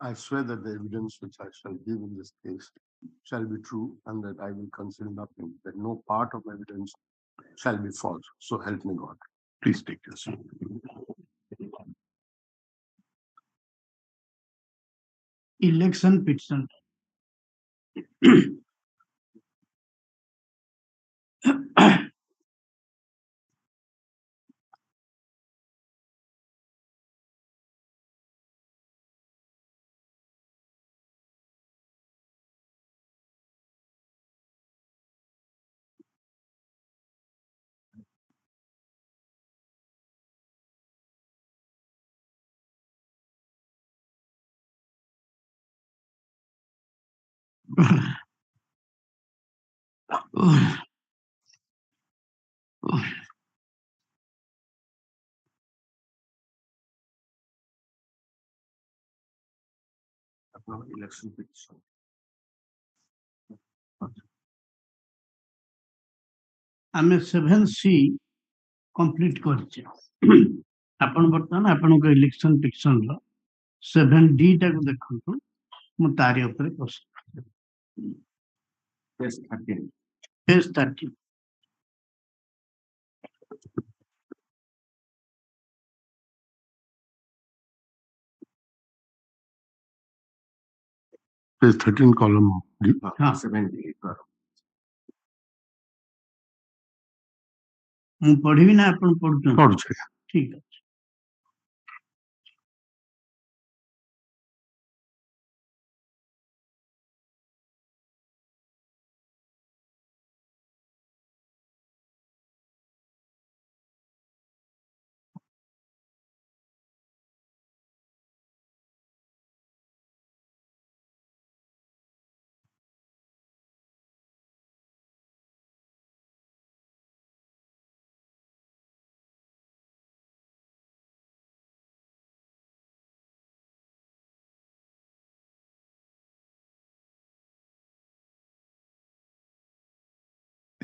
I swear that the evidence which I shall give in this case shall be true, and that I will conceal nothing, that no part of evidence shall be false. So help me God. Please take your seat. Election petition. Election petition. आमे 7C complete करछे आपण बर्तमान आपण को election पिक्शन लो 7D टाको देखंतु मु तारी ऊपर question Yes, 13. Page 30 Page 13 column हाँ 78. मु पढ़िबी ना आपण पढ़ुछन पढ़ुछे। ठीक है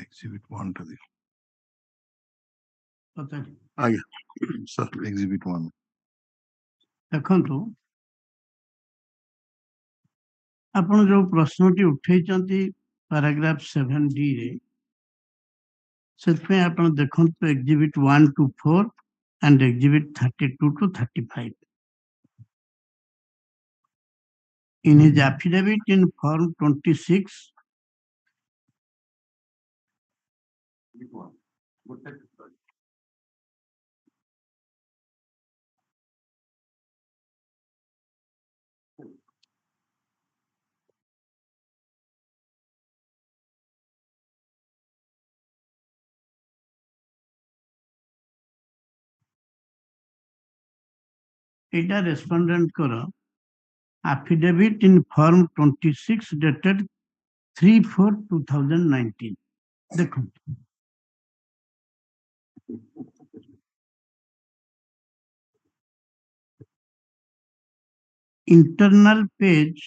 Exhibit 1 to the. पता Sir, exhibit 1. देखंतु आपण जो प्रश्नटी उठेइचंती पैराग्राफ 7D रे सेतपे आपण देखंतु exhibit 1 to 4 and exhibit 32 to 35 in his affidavit in form 26 Etah respondent करो affidavit in form 26 dated 3/4/2019 देखो internal page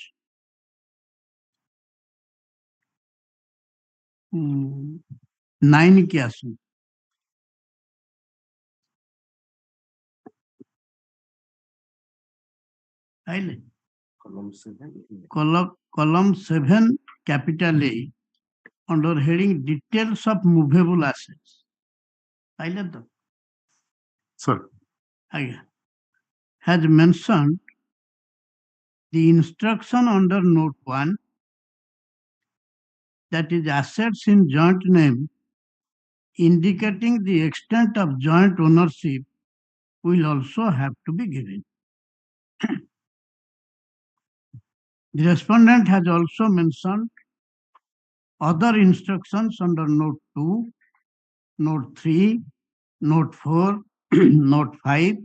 9 के आसु आइले column 7 capital A under heading details of movable assets आइले तो Sir. आइए has mentioned the instruction under note 1 that is assets in joint name indicating the extent of joint ownership will also have to be given. The respondent has also mentioned other instructions under note 2, note 3, note 4, note 5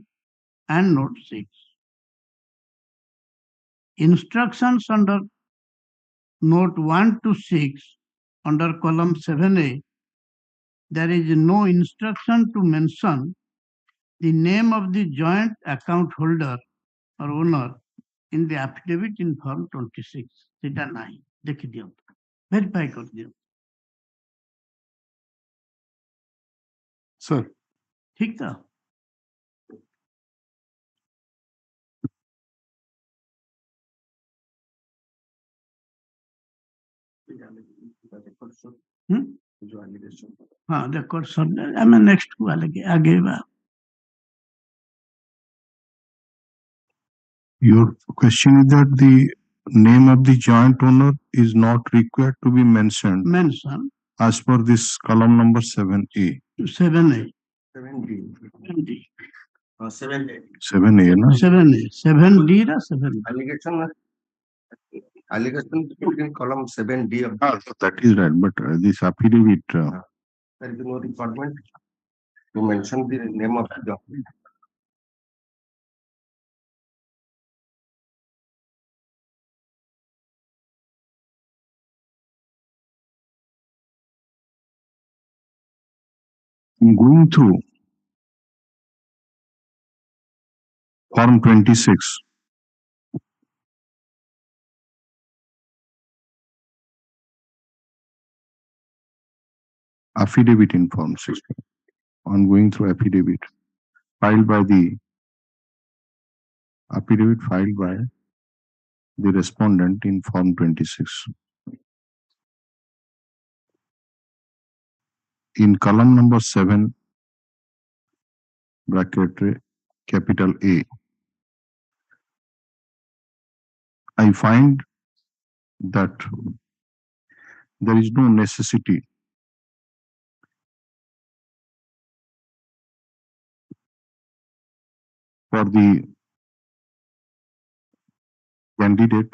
and note 6. Instructions under note 1 to 6 under column 7A, there is no instruction to mention the name of the joint account holder or owner in the affidavit in form 26. सेटा नहीं देख दियो verify कर दियो Sir. ठीक था हाँ record survey हमें next को आगे बा Your question is that the name of the joint owner is not required to be mentioned as per this column number 7A. 7A. 7D. 7A. 7A, na? 7A. 7D or 7? Allegation in column 7D of That is right, but this affidavit. there is no requirement to mention the name of the document. Going through Form 26. Affidavit in Form 16. On going through affidavit filed by the respondent in Form 26. In column number 7, bracket capital A, I find that there is no necessity for the candidate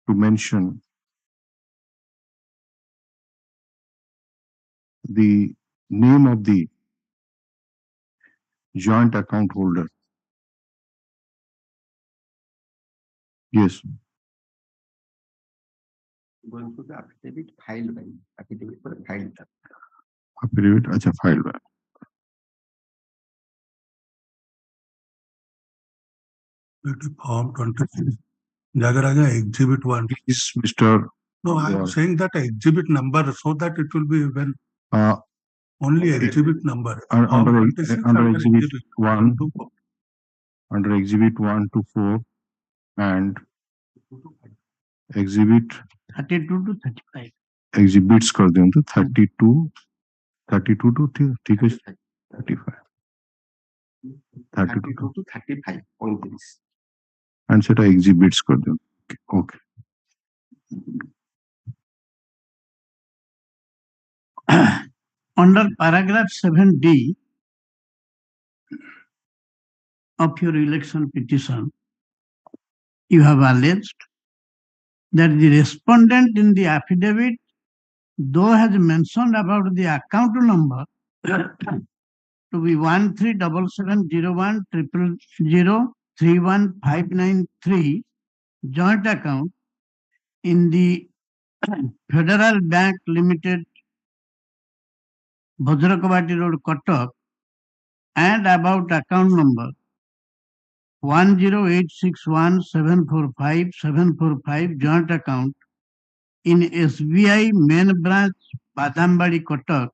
to mention the name of the joint account holder. Yes. Going to the affidavit filed by affidavit filed. Affidavit, acha, filed by. Form 26. Jagaraja exhibit 1. Is Mr. No, I am saying that exhibit number so that it will be when only exhibit number. Under exhibit 1 to 4. Under exhibit 1 to 4 and exhibit 32 to 35. exhibits कर दें तो 32 to 35. 32 to 35 points. And set exhibits कर दें. Okay. Under paragraph 7D of your election petition, you have alleged that the respondent in the affidavit, though has mentioned about the account number to be 1370100031593 joint account in the Federal Bank Limited, Bhadrakabati Road, Cuttack, and about account number 10861745745 joint account in SBI main branch, Badambadi, Cuttack,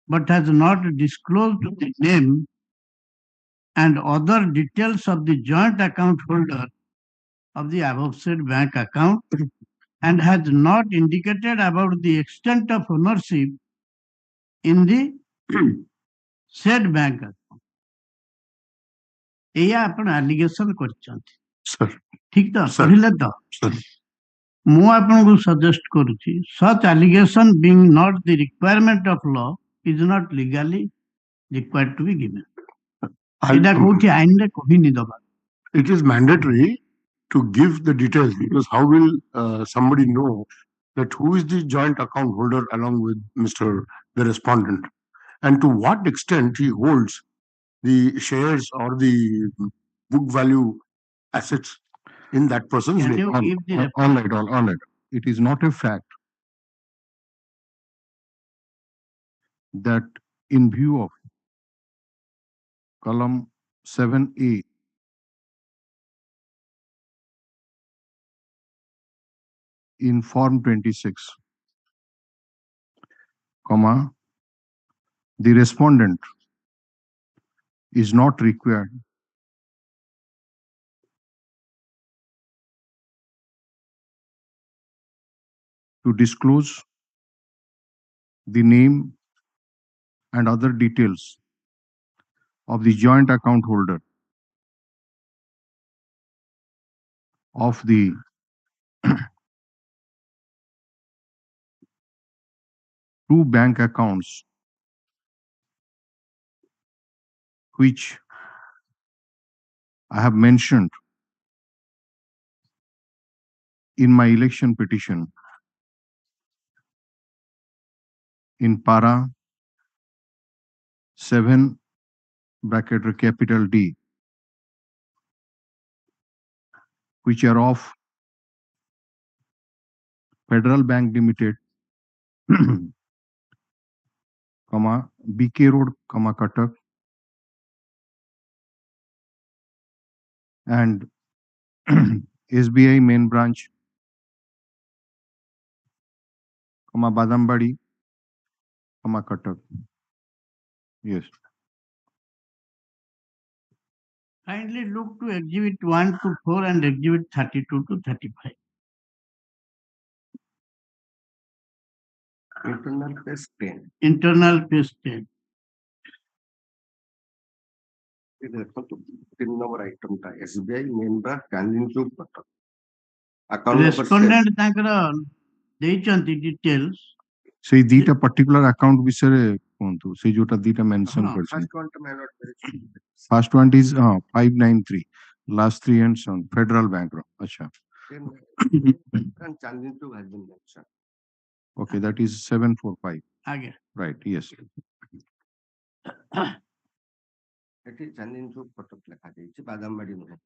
but has not disclosed the name and other details of the joint account holder of the above said bank account and has not indicated about the extent of ownership in the said bank account. एया आपण allegation करछंती Sir. ठीक तो Sir. पढ़िले तो Sir. मु आपन को suggest करूची such allegation being not the requirement of law is not legally required to be given. एटा कोठी आइन रे कहि नि दबा. It is mandatory to give the details because how will somebody know that who is the joint account holder along with the respondent, and to what extent he holds the shares or the book value assets in that person's Can name. you give the All right. It is not a fact that in view of column 7A in Form 26, the respondent is not required to disclose the name and other details of the joint account holder of the two bank accounts which I have mentioned in my election petition in para 7 bracket capital D, which are of Federal Bank Limited, comma BK Road, comma Cuttack, and SBI main branch, comma Badambadi, comma Cuttack. Yes. Kindly look to exhibit 1 to 4 and exhibit 32 to 35. Internal page 10. Internal page 10. ಇದು 3 number item ଟା SBI main branch Chandni Chowk Cuttack. Account number 7. Respondent ତାଙ୍କର ଦେଇଛନ୍ତି details. ସେଇ ଦିଟା particular account ବିଷୟରେ କୁହନ୍ତୁ, ସେଇ ଯୋଉଟା ଦିଟା mention ହଁ, କରିଛନ୍ତି. First one to my not very sure. First one is 593, last 3 ends on Federal Bank. Acha. Then and Chandni Chowk has been mentioned. Okay, that is 745. ଆଜ୍ଞା Right, yes. ଏଠି Chandni Chowk Cuttack ଲେଖାଯାଇଛି, ବାଦାମବାଡି ନୁହେଁ।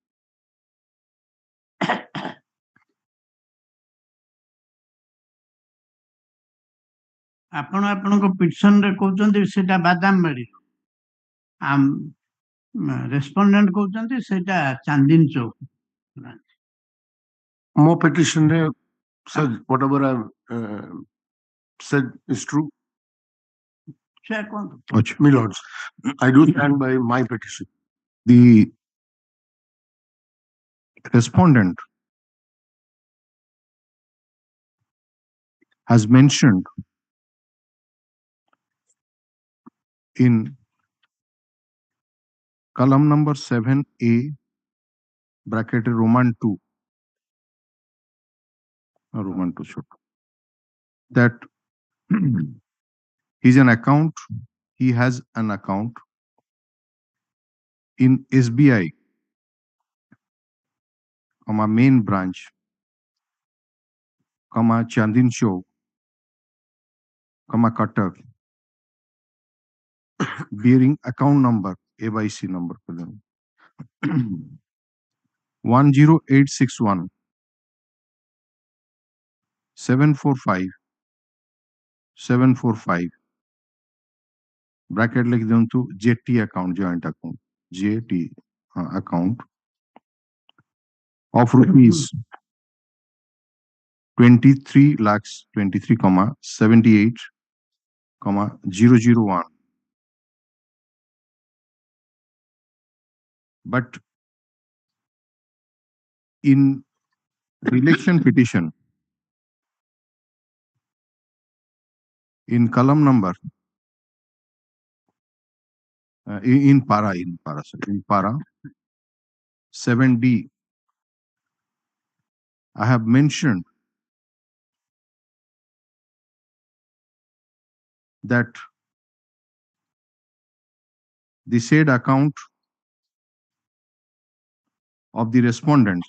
ଆପଣ ଆପଣଙ୍କ ପିଟିସନରେ କହୁଛନ୍ତି ସେଟା ବାଦାମବାଡି, ରେସ୍ପଣ୍ଡେଣ୍ଟ କହୁଛନ୍ତି ସେଟା ଚାନ୍ଦିନୀ ଚୌକ। ମୋ petition ରେ sir whatever I said is true. ସେୟା କୁହନ୍ତୁ। Acha. My lords, I do stand by my petition. The respondent has mentioned in column number 7A bracket Roman 2, Roman 2 should, that he has an account in SBI, comma main branch, comma Chandin Chowk, comma Cuttack, bearing account number AYC number 10861 745 745 bracket लिख दूं तो JT account, joint account, JT account of rupees 23 lakhs 23 comma 78 comma 001. But in election petition, in column number in para 7D, I have mentioned that the said account of the respondent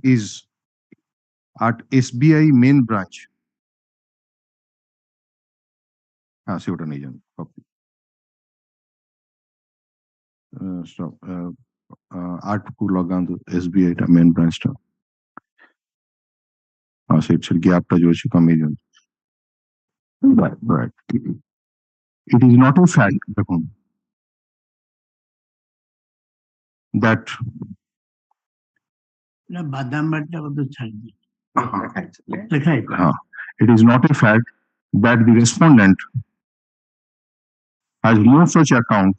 is at SBI main branch. See what an agent copy. Stop. Art को लगा दो SBI टा main branch टा. So it's a gap टा जो ची कम agent. Right. It is not a fact that ବାଦାମବାଡିଟା ବୋଧେ ଛାଡିଦିଏ। it is not a fact that the respondent has no such account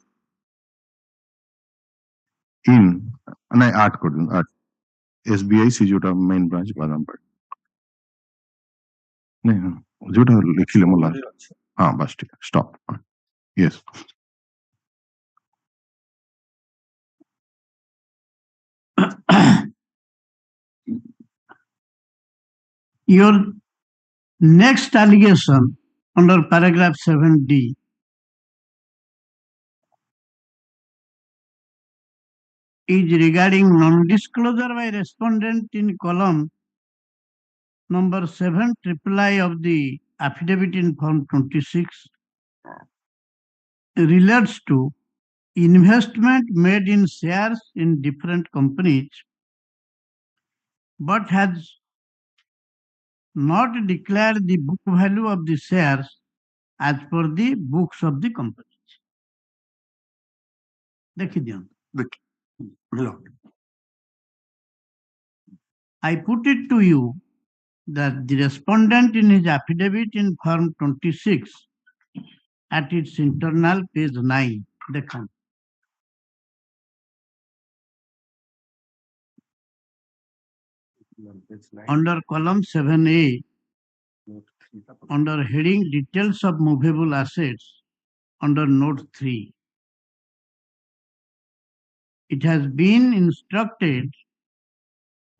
in art. SBI सी जोटा मेन ब्रांच बादामबाड़ी नहीं जोटा लिखिले मला हाँ बस ठीक है stop yes Your next allegation under paragraph 7D is regarding non-disclosure by respondent in column number 7 triple I of the affidavit in form 26 relates to investment made in shares in different companies but has not declared the book value of the shares as per the books of the companies. देखिए ध्यान I put it to you that the respondent in his affidavit in form 26 at its internal page 9 देखा under column 7A under heading details of movable assets under note 3 it has been instructed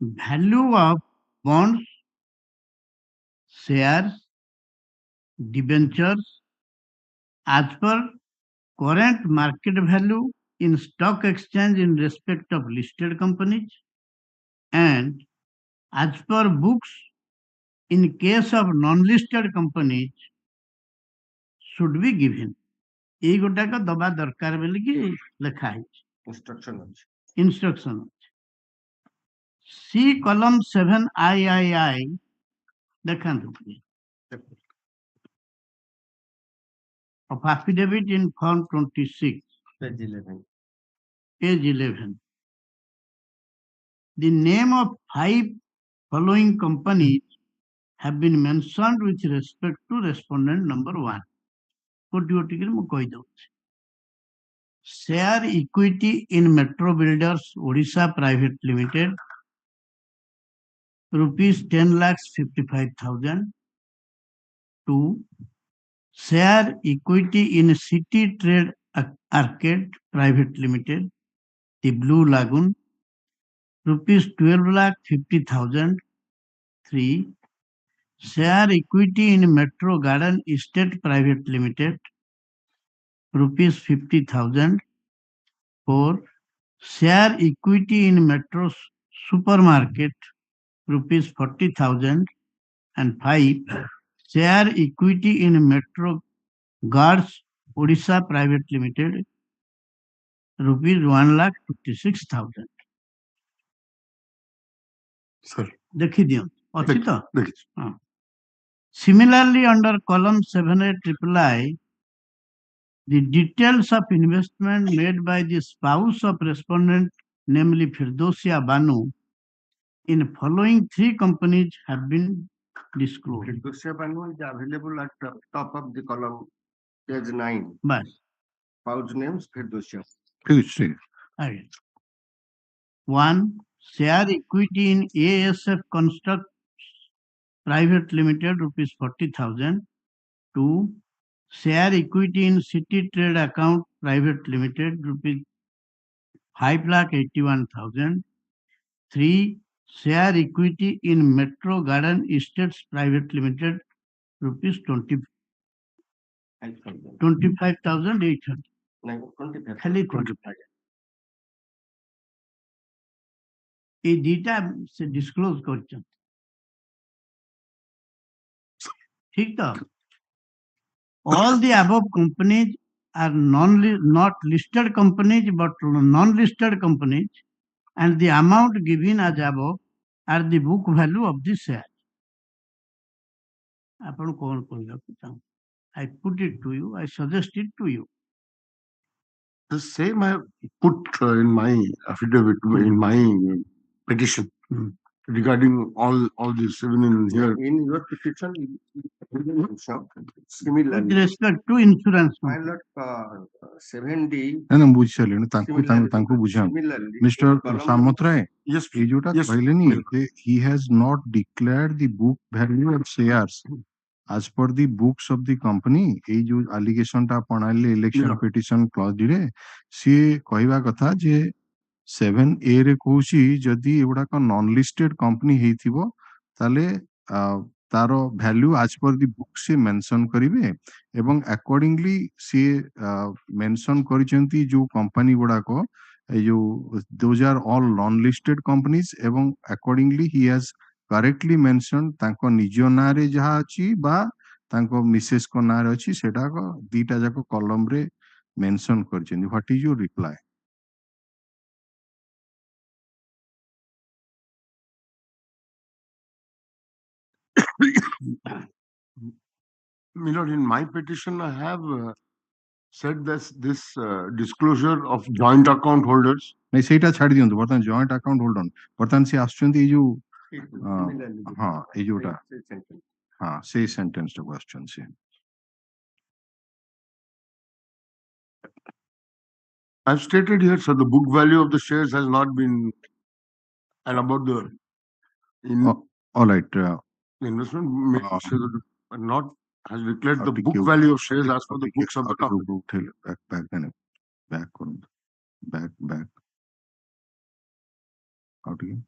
value of bonds, shares, debentures as per current market value in stock exchange in respect of listed companies and as per books in case of non-listed companies should be given. এই গোটাକ ଦବା ଦରକାର ବୋଲିକି ଲେଖା ହେଇଛି instruction C column 7 III ଦେଖନ୍ତୁ of affidavit in form 26 page 11 the name of 5 following companies have been mentioned with respect to respondent number 1 କୋଟିରେ ମୁଁ କହିଦେଉଛି share equity in Metro Builders Orissa Private Limited rupees 10,55,000 2 share equity in City Trade Arcade Private Limited the Blue Lagoon rupees 12,50,000 3 share equity in Metro Garden Estate Private Limited rupees 50,000 4 share equity in Metro Supermarket rupees 40,000 and 5 share equity in Metro Guards Odisha Private Limited rupees 1,56,000 sir देखी दियो अच्छी तो similarly under column 7A triple I the details of investment made by the spouse of respondent namely Firdausia Banu in following 3 companies have been disclosed. Firdausia Banu is available at the top of the column, page 9. But spouse names Firdausia. Okay. 1. Share equity in ASF Construct Private Limited rupees 40,000. 2. Share equity in City Trade Account Private Limited rupees 5,81,000. 3. Share equity in Metro Garden Estates Private Limited rupees 25,800. खाली 25 ये data से disclose करछन ठीक तो all the above companies are not listed companies but non-listed companies and the amount given as above are the book value of the share आपण कौन कहବାକୁ चाहूं I put it to you I suggest it to you the same I put in my affidavit in my petition regarding all this even in here in your petition with Similarly, respect to insurance company. pilot 7D. ନା ମୁଁ ବୁଝିସାରିଲିଣି ତାଙ୍କୁ ବୁଝାନ୍ତୁ Similarly, mister in column Samantaray yes, ଏଇ ଯୋଉଟା yes, କହିଲେନି yes. ଯେ he has not declared the book value of shares as per the books of the company ଏଇ ଯୋଉ allegation ଟା ଆପଣ ଆଣିଲେ election No. petition clause ରେ ସିଏ କହିବା କଥା ଯେ 7A ରେ କହୁଛି ଯଦି ଏଗୁଡାକ non listed company ହେଇଥିବ ତାହେଲେ ତାର value as per the book ସେ mention କରିବେ ଏବଂ accordingly ସିଏ mention କରିଛନ୍ତି ଯୋଉ company ଗୁଡାକ ଏଇ ଯୋଉ those are all non listed companies ଏବଂ accordingly he has correctly mentioned ତାଙ୍କ ନିଜ ନାଁରେ ଯାହା ଅଛି ବା ତାଙ୍କ ମିସେସଙ୍କ ନାଁରେ ଅଛି ସେଟା ଦିଟା ଯାକ କଲମ ରେ mention କରିଛନ୍ତି what is your reply? Milord, in my petition, I have said that this disclosure of joint account holders. ନାଇଁ ସେଇଟା ଛାଡି ଦିଅନ୍ତୁ ବର୍ତ୍ତମାନ ଜଏଣ୍ଟ ଆକାଉଣ୍ଟ ହୋଲ୍ଡର ବର୍ତ୍ତମାନ ସେ ଆସୁଛନ୍ତି ଏଇ ଯୋଉ ହଁ ଏଇ ଯୋଉଟା ହଁ ସେଇ ସେଣ୍ଟେନ୍ସ ଟାକୁ ଆସୁଛନ୍ତି ସେ I've stated here, sir, the book value of the shares has not been, and about the all right investment not has declared the book value of shares as per the books of the company. back କରନ୍ତୁ back out again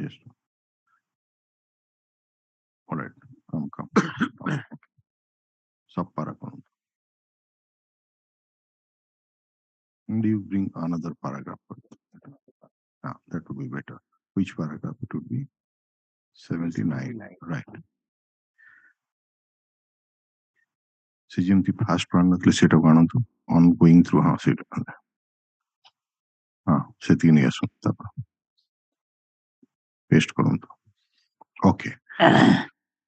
yes all right come sub para କରନ୍ତୁ and you bring another paragraph that would be better. Which paragraph it would be? 79 right. ସେ ଯେମିତି first ଆଣିନଥିଲେ ସେଟାକୁ ଆଣନ୍ତୁ on going through ହଁ ସେଇଟା ହଁ ସେତିକି ନେଇ ଆସନ୍ତୁ ତାପରେ ପେଷ୍ଟ କରନ୍ତୁ okay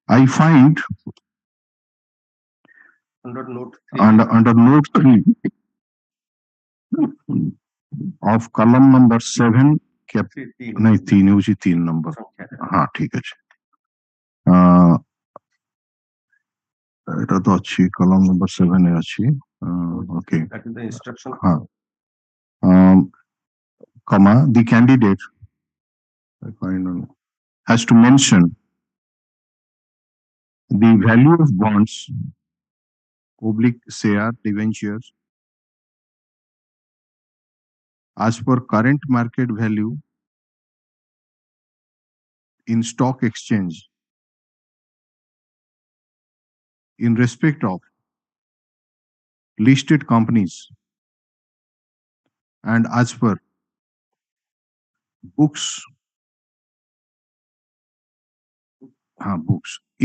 I find under note 3 of column number 7 नहीं 3 ହେଉଛି 3 नंबर हाँ ठीक ଅଛି এটা তো ଅଛି column number 7 এ ଅଛି okay That is the instruction. हाँ comma the candidate has to mention the value of bonds oblique share debentures as per current market value in stock exchange in respect of listed companies and as per books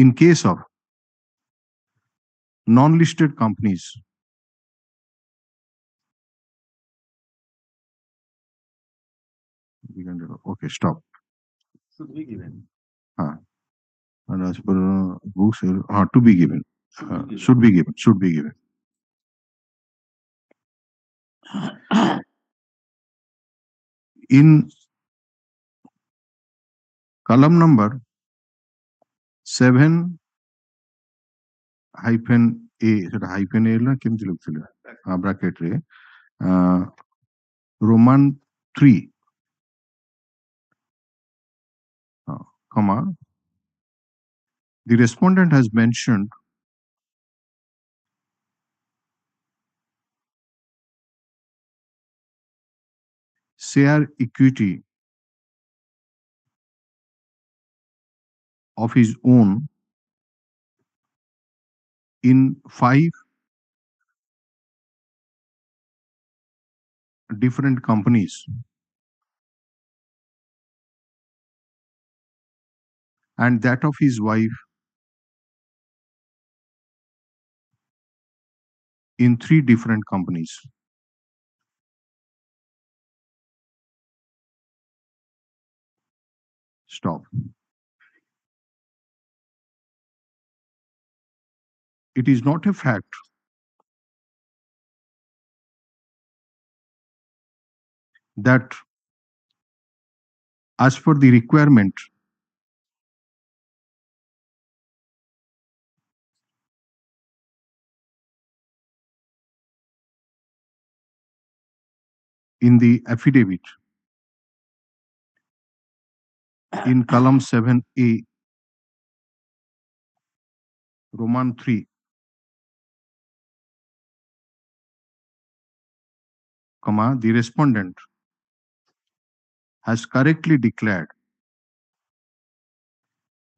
in case of non-listed companies okay stop Should be given. And as per books to be given should be given in column number 7 hyphen a ସେଟା hyphen a ନା କେମିତି ଲେଖୁଥିଲେ bracket ରେ Roman 3 comma the respondent has mentioned share equity of his own in 5 different companies and that of his wife in 3 different companies. Stop. It is not a fact that as per the requirement in the affidavit in column 7A, Roman 3, comma, the respondent has correctly declared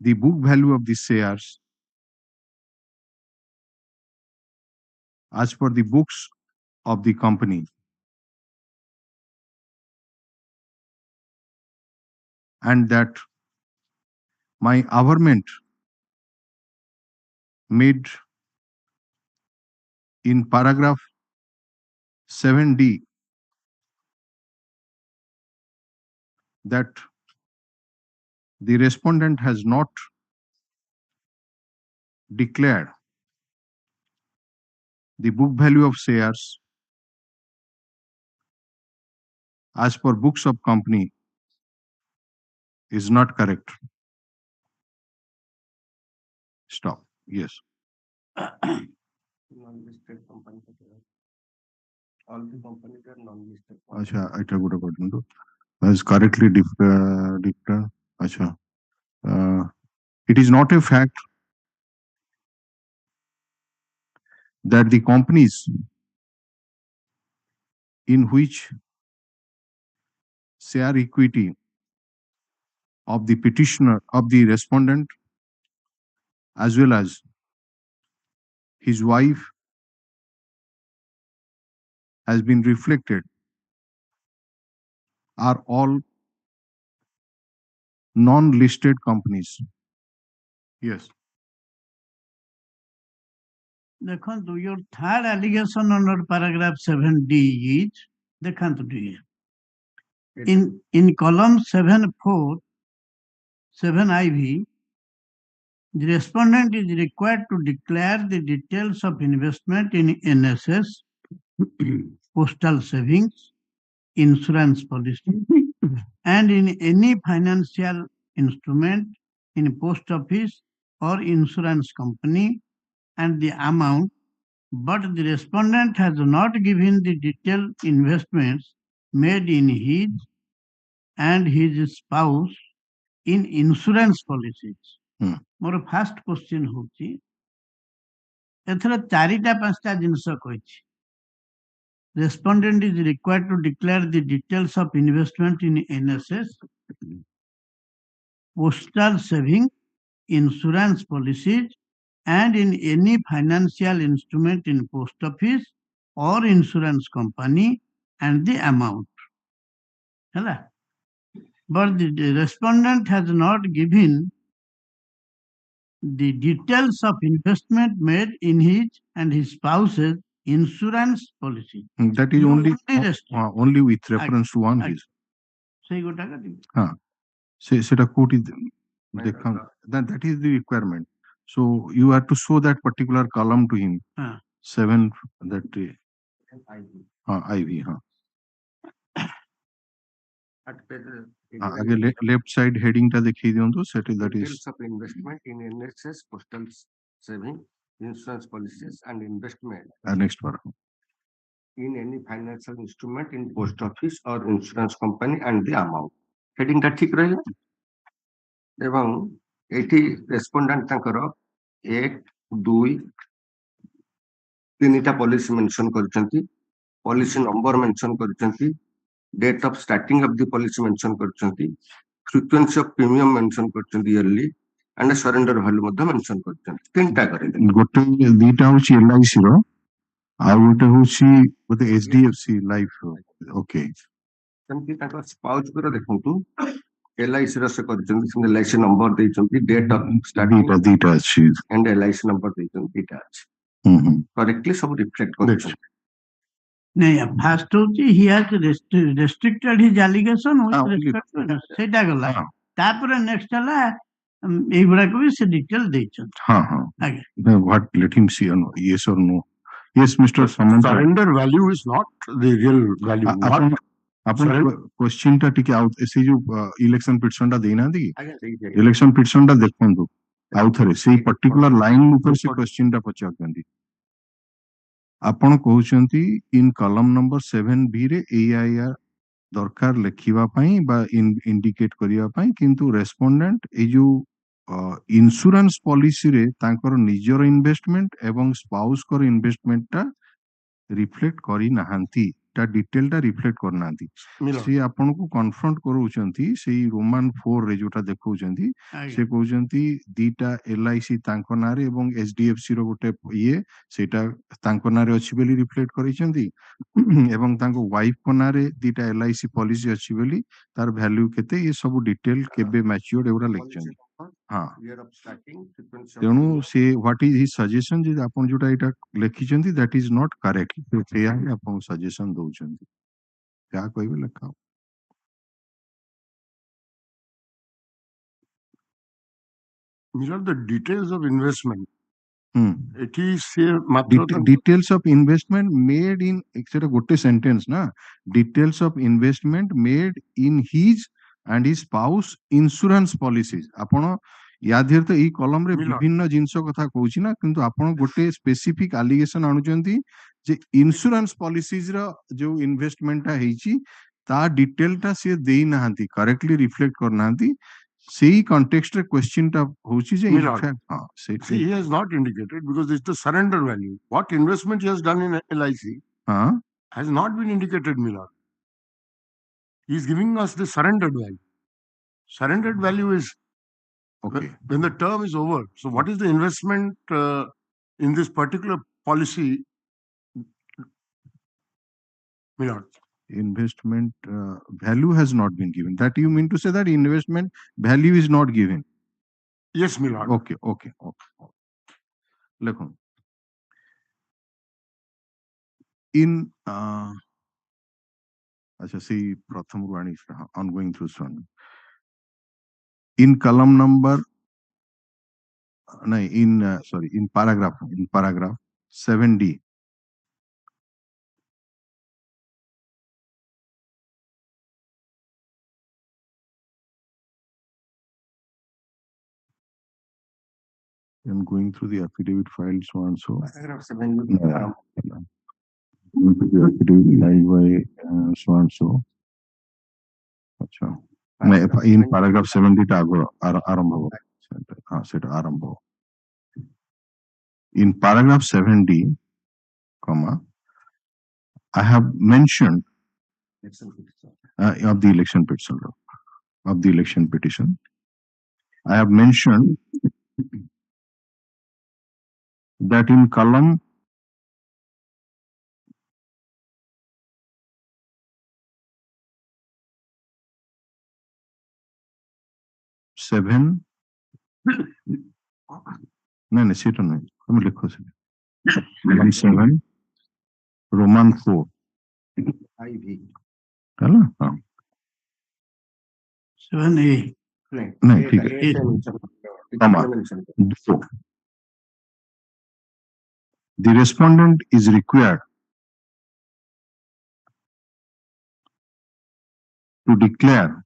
the book value of the shares as per the books of the company, and that my averment made in paragraph 7D, that the respondent has not declared the book value of shares as per books of company is not correct. Stop. Yes. Non-listed company. All the companies are non-listed. Acha, এটা গোটা পর্যন্ত is correctly declared. Acha. It is not a fact that the companies in which share equity of the petitioner, of the respondent, as well as his wife, has been reflected, are all non-listed companies. Yes. ଦେଖନ୍ତୁ your third allegation under paragraph 7D is ଦେଖନ୍ତୁ ଟିକେ in column 7.4 7IV the respondent is required to declare the details of investment in NSS, postal savings, insurance policy, and in any financial instrument in post office or insurance company, and the amount, but the respondent has not given the detailed investments made in his and his spouse in insurance policies. ମୋର first question ହଉଛି ଏଥର ଚାରିଟା ପାଞ୍ଚଟା ଜିନିଷ କହିଛି respondent is required to declare the details of investment in NSS, postal saving, insurance policies, and in any financial instrument in post office or insurance company, and the amount. But the respondent has not given the details of investment made in his and his spouse's insurance policy. That is only with reference to one. ସେଇ ଗୋଟାକ ସେଟା କୋଉଠି ଦେଖା, that is the requirement. So you have to show that particular column to him. 7 that IV. आगे left side heading टा देखिए दियंतु सेट that is Details of investment in NSS, postal saving, insurance policies and investment. Next bar In any financial instrument in post office or insurance company and the amount. Heading ଟା ଠିକ ରହିଲା ଏବଂ ଏଠି ରେସ୍ପଣ୍ଡେଣ୍ଟ ତାଙ୍କର 1 2 ତିନିଟା ପଲିସି ମେନସନ କରିଛନ୍ତି, policy number mention କରିଛନ୍ତି, date of starting of the policy mention କରିଛନ୍ତି, ଫ୍ରିକ୍ୱେନ୍ସି ଅଫ ପ୍ରିମିୟମ ମେନସନ କରିଛନ୍ତି ଇୟରଲି, ଆଣ୍ଡ ସରେଣ୍ଡର ଭ୍ୟାଲୁ ମଧ୍ୟ ମେନସନ କରିଛନ୍ତି। ତିନିଟା କରିଦେଲେ, ଗୋଟେ ଦିଟା ହଉଛି LIC ର ଆଉ ଗୋଟେ ହଉଛି ବୋଧେ HDFC ଲାଇଫ। ଓକେ, ସେମିତି ତାଙ୍କ ସ୍ପାଉସ ର ଦେଖନ୍ତୁ LIC ର ସେ କରିଛନ୍ତି, ସେମିତି LIC ନମ୍ବର ଦେଇଛନ୍ତି, ଡେଟ୍ ଅଫ ଷ୍ଟାର୍ଟିଂ ଦିଟା ଅଛି ଆଣ୍ଡ LIC ନମ୍ବର ଦେଇଛନ୍ତି, ଦିଟା ଅଛି। କରେକ୍ଟଲି ସବୁ ରିଫ୍ଲେକ୍ଟ କରିଛନ୍ତି। ନାଇଁ ଫାଷ୍ଟ ହଉଛି he has restricted his allegation with respect to ସେଇଟା ଗଲା, ତାପରେ ନେକ୍ସଟ ହେଲା এইଗୁଡାକ ବି ସେ ଡିଟେଲ ଦେଇଛନ୍ତି। ଆଜ୍ଞା, what let him see, yes or no? Yes, Mr. Samanta. Surrender value is not the real value. ଆପଣ क्वेश्चन ଟା ଟିକେ ଆଉ ସେ ଯୋଉ ଇଲେକ୍ସନ ପିଟିସନ ଟା ଦେଇନାହାନ୍ତି କି, ଇଲେକ୍ସନ ପିଟିସନ ଟା ଦେଖନ୍ତୁ ଆଉ ଥରେ ସେଇ ପର୍ଟିକୁଲାର ଲାଇନ ଉପରେ ସେ କ୍वेଶ୍ଚନ ଟା ପଚାରୁଛନ୍ତି। ଆପଣ କହୁଛନ୍ତି in column number 7B ରେ EIR ଦରକାର ଲେଖିବା ପାଇଁ ବା ଇଣ୍ଡିକେଟ କରିବା ପାଇଁ, କିନ୍ତୁ ରେସ୍ପଣ୍ଡେଣ୍ଟ ଏଇ ଯୋଉ ଇନ୍ସୁରାନ୍ସ ପଲିସିରେ ତାଙ୍କର ନିଜର ଇନଭେଷ୍ଟମେଣ୍ଟ ଏବଂ ସ୍ପାଉସଙ୍କର ଇନଭେଷ୍ଟମେଣ୍ଟଟା ରିଫ୍ଲେକ୍ଟ କରିନାହାନ୍ତି, ତା ଡିଟେଲଟା ରିଫ୍ଲେକ୍ଟ କରିନାହାନ୍ତି। ସେ ଆପଣଙ୍କୁ କନଫ୍ରଣ୍ଟ କରଉଛନ୍ତି ସେଇ ରୋମାନ 4 ରେ ଯୋଉଟା ଦେଖଉଛନ୍ତି, ସେ କହୁଛନ୍ତି ଦିଟା LIC ତାଙ୍କ ନାଁରେ ଏବଂ HDFC ର ଗୋଟେ ଇଏ ସେଇଟା ତାଙ୍କ ନାଁରେ ଅଛି ବୋଲି ରିଫ୍ଲେକ୍ଟ କରିଛନ୍ତି ଏବଂ ତାଙ୍କ ୱାଇଫଙ୍କ ନାଁରେ ଦିଟା LIC ପଲିସି ଅଛି ବୋଲି ତାର ଭ୍ୟାଲ୍ୟୁ କେତେ, ଏ ସବୁ ଡିଟେଲ କେବେ ମ୍ୟାଚ୍ୟୁର୍ଡ ଏଗୁଡା ଲେଖିଛନ୍ତି। ହଁ, ତେଣୁ ସେ ହ୍ୱାଟ ଇଜ ହିଜ ସଜେସନ, ଯେ ଆପଣ ଯୋଉଟା ଏଇଟା ଲେଖିଛନ୍ତି ଦ୍ୟାଟ ଇଜ ନଟ୍ କରେକ୍ଟ, ସେଇଆ ହିଁ ଆପଣଙ୍କୁ ସଜେସନ ଦଉଛନ୍ତି, ଯାହା କହିବେ ଲେଖା। The details of investment. ଏଠି ସେ details of investment made in, ସେଟା ଗୋଟେ ସେଣ୍ଟେନ୍ସ ନା, details of investment made in his and his spouse insurance policies। ଆପଣ ୟା ଦେହରେ ତ ଏଇ କଲମ ରେ ବିଭିନ୍ନ ଜିନିଷ କଥା କହୁଛି ନା, କିନ୍ତୁ ଆପଣ ଗୋଟେ ସ୍ପେସିଫିକ ଆଲିଗେସନ ଆଣୁଛନ୍ତି ଯେ ଇନ୍ସୁରାନ୍ସ ପଲିସିଜ ର ଯୋଉ ଇନଭେଷ୍ଟମେଣ୍ଟଟା ହେଇଛି ତା ଡିଟେଲଟା ସିଏ ଦେଇନାହାନ୍ତି, କରେକ୍ଟଲି ରିଫ୍ଲେକ୍ଟ କରିନାହାନ୍ତି। ସେଇ କଣ୍ଟେକ୍ସଟ ରେ କ୍ୱେଶ୍ଚିନ୍ ଟା ହଉଛି ଯେ he has not indicated because it's the surrender value. What investment he has done in LIC has not been indicated, Milord. He is giving us the surrendered value. Surrendered value is when the term is over. So what is the investment in this particular policy, Milord? Investment value has not been given. That you mean to say that investment value is not given? Yes, Milord. Okay. Look, in see pratham rani, I'm going through this one. In column number in paragraph 7D, I'm going through the affidavit file, so and so. Paragraph 7D. So and so. In paragraph 70 arambha. In paragraph 7D, I have mentioned of the election petition. I have mentioned that in column 7, नहीं सेटा नहीं, तुम लिखो से column 7 Roman 4 IV. है ना? हाँ 7A नहीं, ठीक है, the respondent is required to declare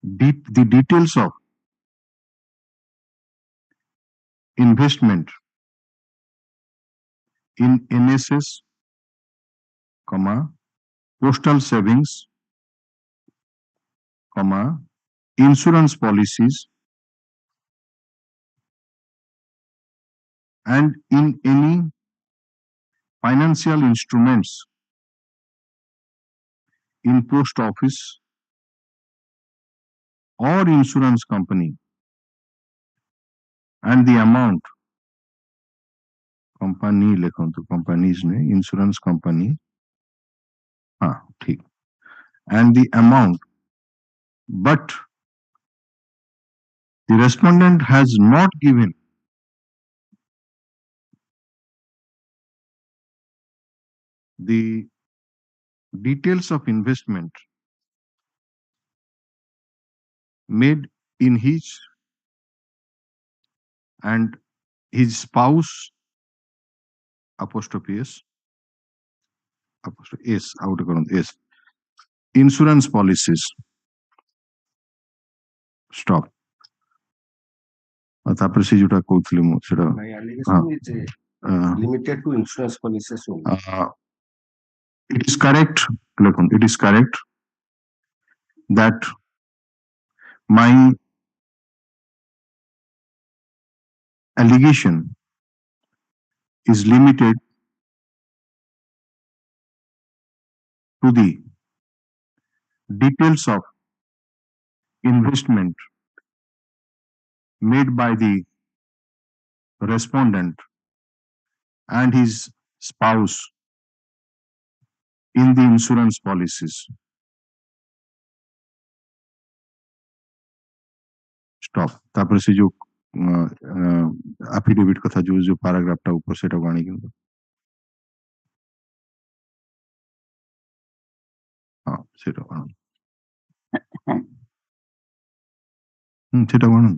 the details of investment in NSS, postal savings, insurance policies, and in any financial instruments in post office or insurance company, and the amount company companies ne insurance company ठीक, and the amount, but the respondent has not given the details of investment made in his and his spouse apostrophe S insurance policies stop. ତାପରେ ସେ ଯୋଉଟା କହୁଥିଲି ମୁଁ ସେଟା My allegation is limited to insurance policies only. It is correct, it is correct that my allegation is limited to the details of investment made by the respondent and his spouse in the insurance policies. Stop. तापर से जो affidavit कथा जो paragraph टा ऊपर से type आने की हाँ से टाइप आना से टाइप आना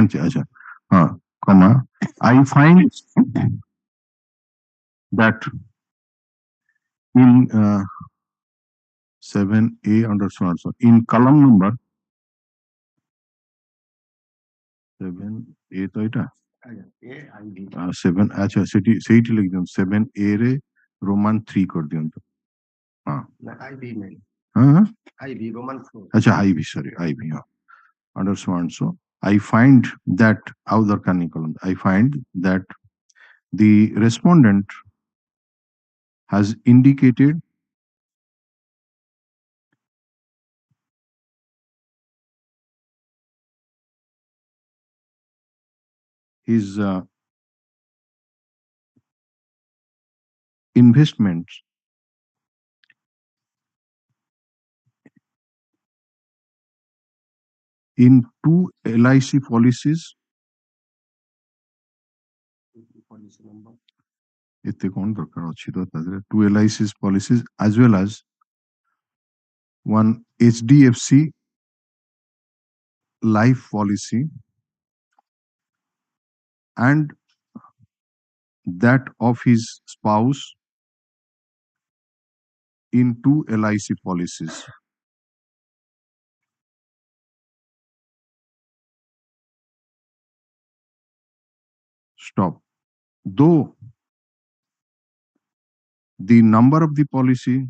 अच्छा हाँ comma I find that in 7A under so in column number 7A तो इटा 7 अच्छा सेठी लिख दियो 7A रे रोमान 3 कर दियो तो हाँ IB में हाँ IB Roman 4. अच्छा IB sorry IB हाँ under so I find that other column I find that the respondent has indicated his investments in 2 LIC policies. Policy number. इतने कौन दरकार अच्छी तो ताज़े 2 LIC policies as well as one HDFC life policy and that of his spouse in 2 LIC policies. Stop. Though the number of the policy,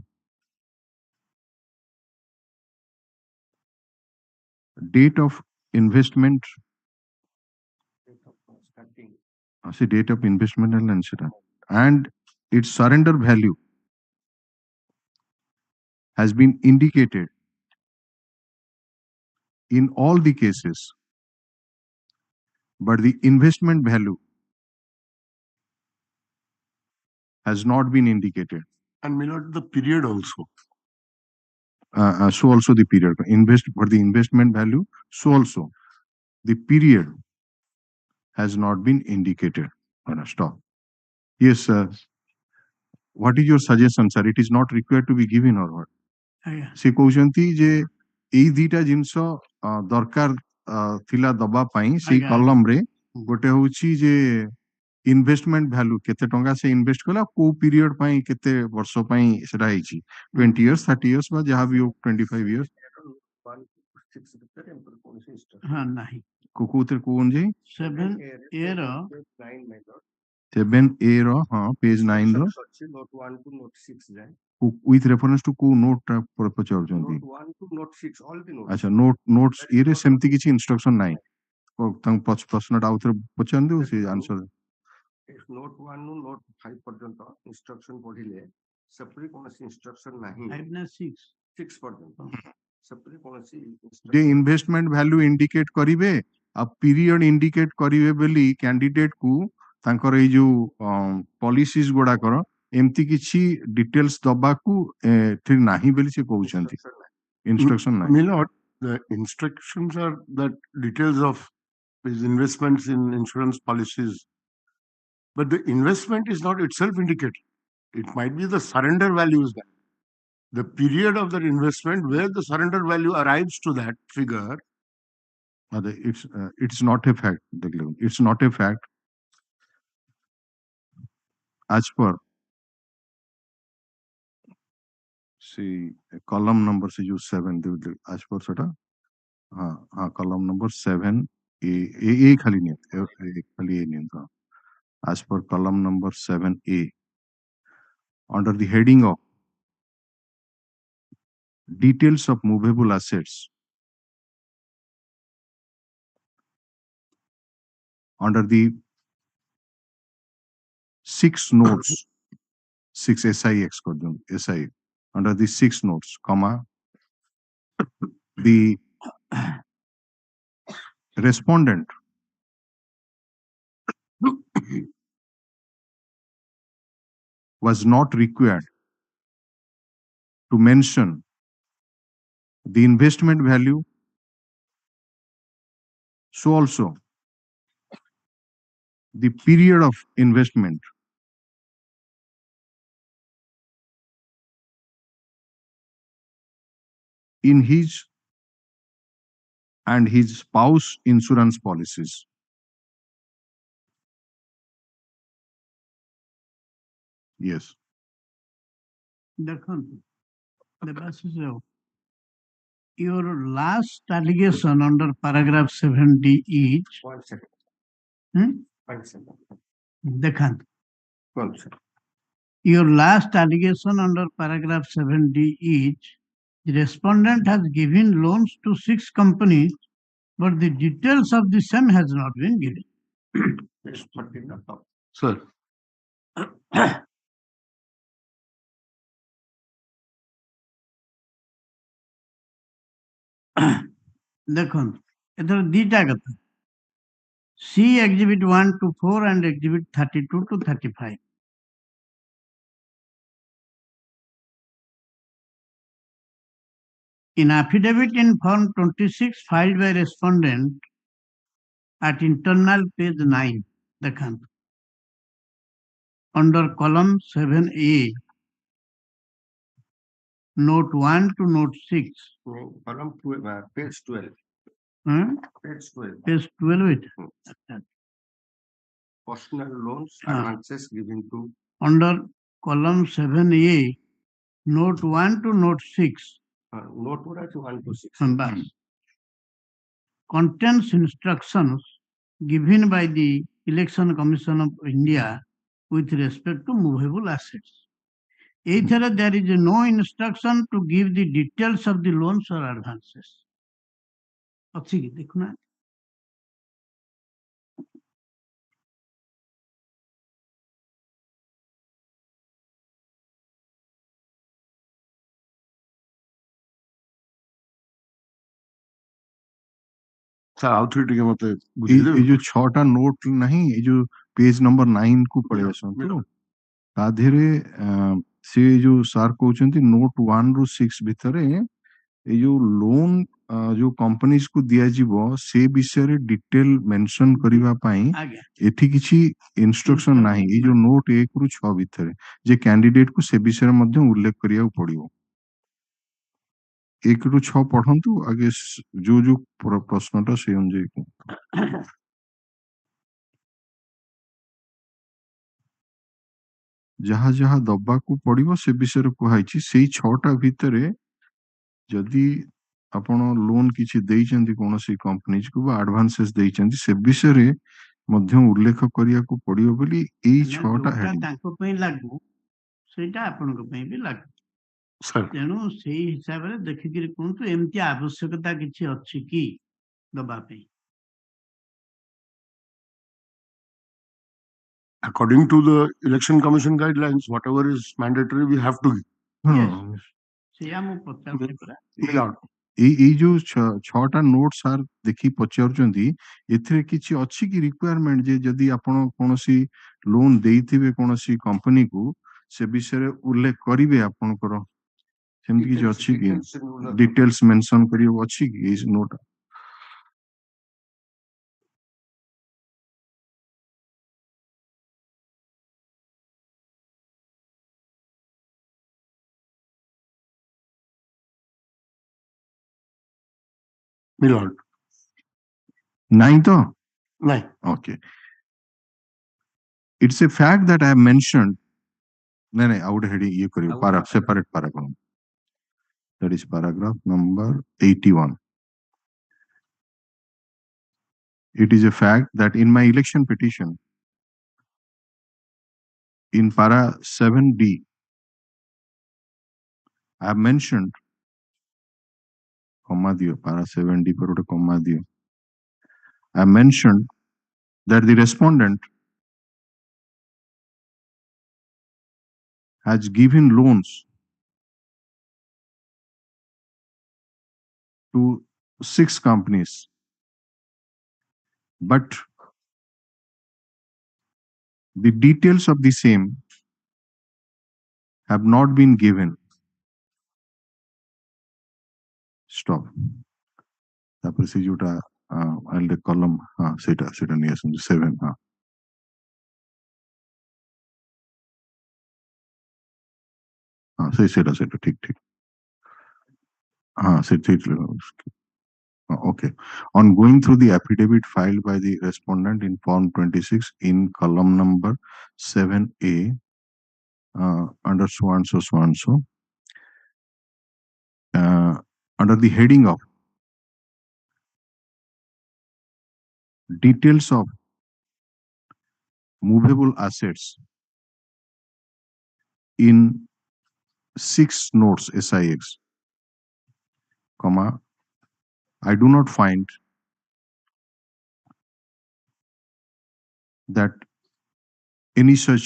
date of investment, see date of investment and its surrender value has been indicated in all the cases, but the investment value has not been indicated. And may not the period also. So also the period for the investment value. So also the period has not been indicated. Stop. Yes, sir. What is your suggestion, sir? It is not required to be given or what? से कहउछंती जे एई दीटा जिंस दरकार थिला दबा पई से column रे गोटे होची जे investment value केते टंका से इन्वेस्ट कला को पीरियड पई केते वर्ष पई सेटा हेची 20 इयर्स 30 इयर्स बा जहां भी 25 इयर्स हाँ नहीं कोते कोन जे 7A रो 7A रो हाँ page 9 row note 1 to note 6 जाए with reference to को नोट पचाउछंती note 1 to note 6 all the notes. अच्छा नोट्स ए रे सेमती किछि इंस्ट्रक्शन नाही तंग प्रश्नटा आउथरे पचंदु से आंसर note 1 नु note 5 पर्यंत instruction पढिले सेपरी कोनसी instruction नाही 5 ना 6 पर्यंत सेपरी कोनसी जे इन्वेस्टमेंट वैल्यू इंडिकेट करिवे आ पीरियड इंडिकेट करिवे बेली कैंडिडेट को तांकर ए जो पॉलिसीज गुडा कर एमती किछि डिटेल्स दबाकू ठीक नाही बेली से कहउछंती instruction नाही Milord, the instructions are that details of his investments in insurance policies, but the investment is not itself indicated. It might be the surrender values that the period of that investment where the surrender value arrives to that figure. It's not a fact. It's not a fact. As per see column number से जो 7 as per सटा हाँ column number 7 A खाली नहीं खाली A नहीं था. As per column number 7A, under the heading of details of movable assets, under the 6 notes, 6 SIX कर दूं, SI, under the 6 notes, comma, the respondent was not required to mention the investment value, so also the period of investment in his and his spouse insurance policies. Yes. Dekhante, the basis of your last allegation under paragraph 7D is 1 second. hmm? 1 second. Dekhante, 12 second. your last allegation under paragraph 7D is the respondent has given loans to 6 companies, but the details of the same has not been given. Page 13 at top. Sir. ଦେଖନ୍ତୁ ଏଥର ଦିଟା କଥା C exhibit 1 to 4 and exhibit 32 to 35. In affidavit in form 26 filed by respondent at internal page 9, ଦେଖନ୍ତୁ under column 7A, note 1 to note 6. No, column 12, page 12. Page 12. Page 12 it. Personal loans advances given to Under column 7A, note 1 to note 6. note 1 to 6. Bas. Contains instructions given by the Election Commission of India with respect to movable assets. Either there is no instruction to give the details of the loans or advances. ଅଛି କି ଦେଖୁନା ଆଉ ଥରେ ଟିକେ ମତେ ये ବୁଝେଇଦେବେ जो 6टा note नहीं ये जो पेज नंबर 9 को पढ़े आसंतु ता देहरे से जो सार कहउचंती नोट 1 रु 6 भितरे ये जो लोन जो कंपनीज को दिया जीवो से विषय रे डिटेल मेंशन करिवा पाई ଆଜ୍ଞା एठी किछि इंस्ट्रक्शन नाही ये जो नोट 1 रु 6 भितरे जे कैंडिडेट को से विषय रे मध्य उल्लेख करिया पड़ियो 1 रु 6 पढ़ंतु आगे जो जो प्रश्नटा से अनुଯାयी को जहा जहा दबाकू पड़िबो से विषय कुहाइछि सेई 6टा भितरे जदि आपण लोन किछि देइचंती कोनोसी कंपनीज को बा एडवांसेस देइचंती से विषय रे मध्य उल्लेख करिया को पड़ियो बोली एई 6टा हेडिंग ତାଙ୍କ ପାଇଁ ଲାଗୁ ସେଇଟା ଆପଣଙ୍କ ପାଇଁ ବି ଲାଗୁ sir. ତେଣୁ ସେଇ ହିସାବରେ ଦେଖିକିରି କୁହନ୍ତୁ ଏମିତି ଆବଶ୍ୟକତା କିଛି ଅଛି କି ଦବା ପାଇଁ According to the Election Commission guidelines, whatever is mandatory, we have to give. Yes. ସେଇଆ ମୁଁ ପଚାରୁଛି ପରା Yeah. ଏଇ ଯୋଉ 6ଟା ନୋଟ ସାର୍ ଦେଖି ପଚାରୁଛନ୍ତି ଏଥିରେ କିଛି ଅଛି କି ରିକ୍ୱାରମେଣ୍ଟ ଯେ ଯଦି ଆପଣ କୌଣସି ଲୋନ ଦେଇଥିବେ କୌଣସି କମ୍ପାନୀକୁ ସେ ବିଷୟରେ ଉଲ୍ଲେଖ କରିବେ ଆପଣଙ୍କର ସେମିତି କିଛି ଅଛି କି ଡିଟେଲ୍ସ ମେନସନ କରିବାକୁ ଅଛି କି ଏଇ ନୋଟ Milord. ନାହିଁ ତ ନାଇଁ okay it's a fact that I have mentioned ନାଇଁ ଆଉ ଗୋଟେ ହେଡିଂ ଇଏ କରିବ ପାରା separate paragraph that is paragraph number 81 it is a fact that in my election petition, in para 7D, I have mentioned, comma diyo, para 7D par ote comma diyo. I have mentioned that the respondent has given loans to 6 companies, but the details of the same have not been given. Stop. তারপরে সেই যেটা আইলে কলম সেটা নিয়ে আসুন 7 সেটা ঠিক okay. On going through the affidavit filed by the respondent in form 26 in column number 7A under so and so under the heading of details of movable assets in 6 notes SIX, comma, I do not find that any such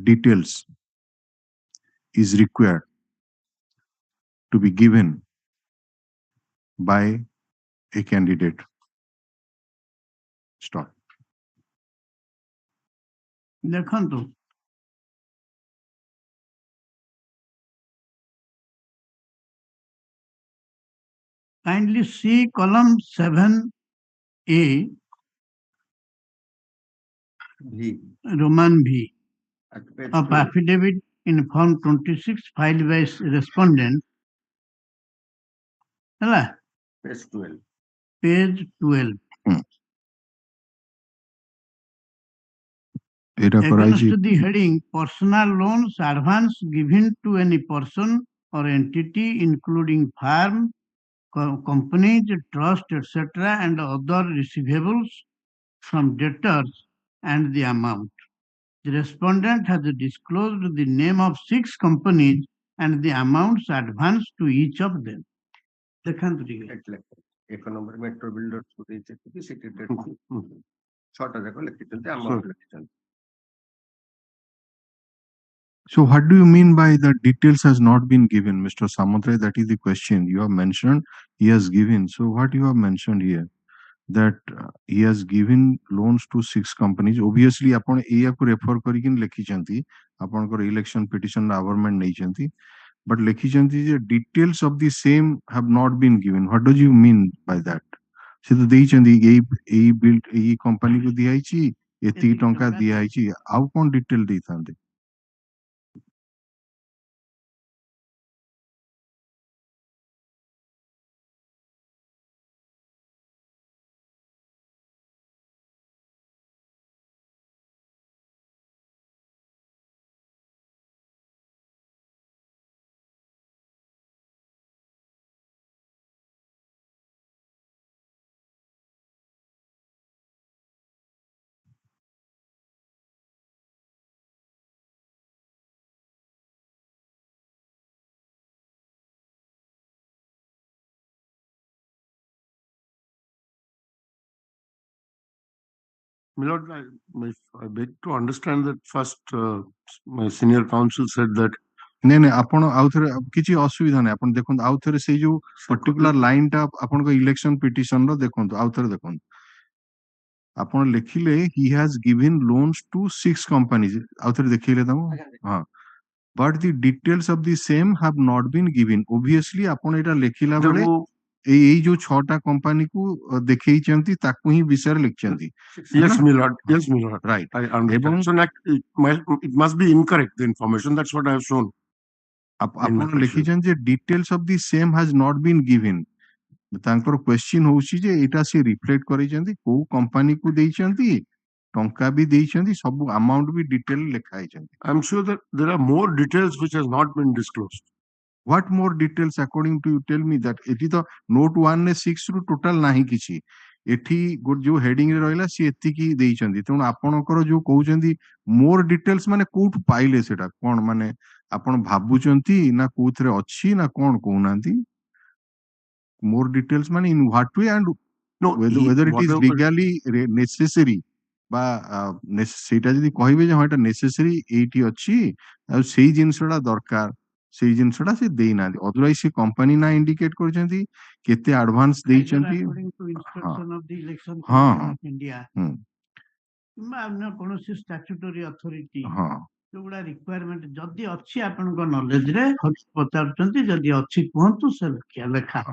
details is required to be given by a candidate. Stop. ଦେଖନ୍ତୁ kindly see column 7A Roman V of affidavit in form 26 filed by respondent ହେଲା Page 12. page 12 এটা করাই against the heading personal loans advance given to any person or entity including firm, companies, trust, etc. and other receivables from debtors and the amount. The respondent has disclosed the name of 6 companies and the amounts advanced to each of them. ଦେଖନ୍ତୁ ଟିକେ 1 number metro builder ଛଅଟା ଯାକ ଲେଖିଛନ୍ତି amount ଲେଖିଛନ୍ତି. So what do you mean by the details has not been given, Mr. Samudra? That is the question. You have mentioned he has given. So what you have mentioned here, that he has given loans to 6 companies. Obviously, ଆପଣ ଏଇଆକୁ refer କରିକି ଲେଖିଛନ୍ତି ଆପଣଙ୍କର election petition government ନେଇଛନ୍ତି, but ଲେଖିଛନ୍ତି ଯେ details of the same have not been given. What do you mean by that? ସେ ତ ଦେଇଛନ୍ତି ଏଇ bill ଏଇ companyକୁ ଦିଆହେଇଛି, ଏତିକି ଟଙ୍କା ଦିଆହେଇଛି, ଆଉ କଣ detail ଦେଇଥାନ୍ତେ? My lord, I beg to understand that first my senior counsel said that ନାଇଁ ନାଇଁ ଆପଣ ଆଉ ଥରେ କିଛି ଅସୁବିଧା ନାହିଁ, ଆପଣ ଦେଖନ୍ତୁ ଆଉ ଥରେ ସେଇ ଯୋଉ ପର୍ଟିକୁଲାର ଲାଇନଟା ଆପଣଙ୍କ ଇଲେକ୍ସନ ପିଟିସନର ଦେଖନ୍ତୁ, ଆଉ ଥରେ ଦେଖନ୍ତୁ ଆପଣ ଲେଖିଲେ he has given loans to 6 companies, ଆଉ ଥରେ ଦେଖେଇଲେ ତାଙ୍କୁ, ହଁ, but the details of the same have not been given. Obviously ଆପଣ ଏଇଟା ଲେଖିଲା ବେଳେ ଏଇ ଯୋଉ 6ଟା କମ୍ପାନୀକୁ ଦେଖେଇଛନ୍ତି ତାକୁ ହିଁ ବିଷୟରେ ଲେଖିଛନ୍ତି. yes my lord, right, I understand. So it must be incorrect, the information, that's what I have shown. ଆପଣ ଲେଖିଛନ୍ତି ଯେ details of the same has not been given. ତାଙ୍କର କ୍ୱେଶ୍ଚିନ୍ ହଉଛି ଯେ ଏଇଟା ସେ ରିଫ୍ଲେକ୍ଟ କରିଛନ୍ତି କୋଉ କମ୍ପାନୀକୁ ଦେଇଛନ୍ତି, ଟଙ୍କା ବି ଦେଇଛନ୍ତି, ସବୁ ଆମାଉଣ୍ଟ ବି ଡିଟେଲ ଲେଖା ହେଇଛନ୍ତି. I am sure that there are more details which has not been disclosed. What more details according to you? Tell me that. ଏଠି ତ note 1 ରେ 6 ରୁ ଟୋଟାଲ ନାହିଁ କିଛି, एठी गुड जो हेडिंग रे रहला सी एतिकी देइचंदी तेणु आपणकर जो कहउचंदी मोर डिटेल्स माने कोठ पाइले सेटा कोन माने आपण भाबुचंती ना कोथरे अछि ना कोन कहउनांती मोर डिटेल्स माने in what way and No, whether it is whatever. legally necessary বা সেটা যদি কহিবে যে এটা নেসেসারি এইটি ଅଛି ଆଉ ସେଇ ଜିନିଷଟା ଦରକାର ସେଇ ଜିନିଷଟା ସେ ଦେଇନାହାନ୍ତି ଅଦରୱାଇଜ ସେ କମ୍ପାନୀ ନା ଇଣ୍ଡିକେଟ କରିଛନ୍ତି କେତେ ଆଡଭାନ୍ସ ଦେଇଛନ୍ତି according to instruction of the election ହଁ commission ହଁ of India ହୁଁ କିମ୍ବା ଅନ୍ୟ କୌଣସି statutory authority ହଁ ଯୋଉଗୁଡା ରିକ୍ୱାରମେଣ୍ଟ ଯଦି ଅଛି ଆପଣଙ୍କ ନଲେଜ ରେ ପଚାରୁଛନ୍ତି ଯଦି ଅଛି କୁହନ୍ତୁ ସେ ଲେଖା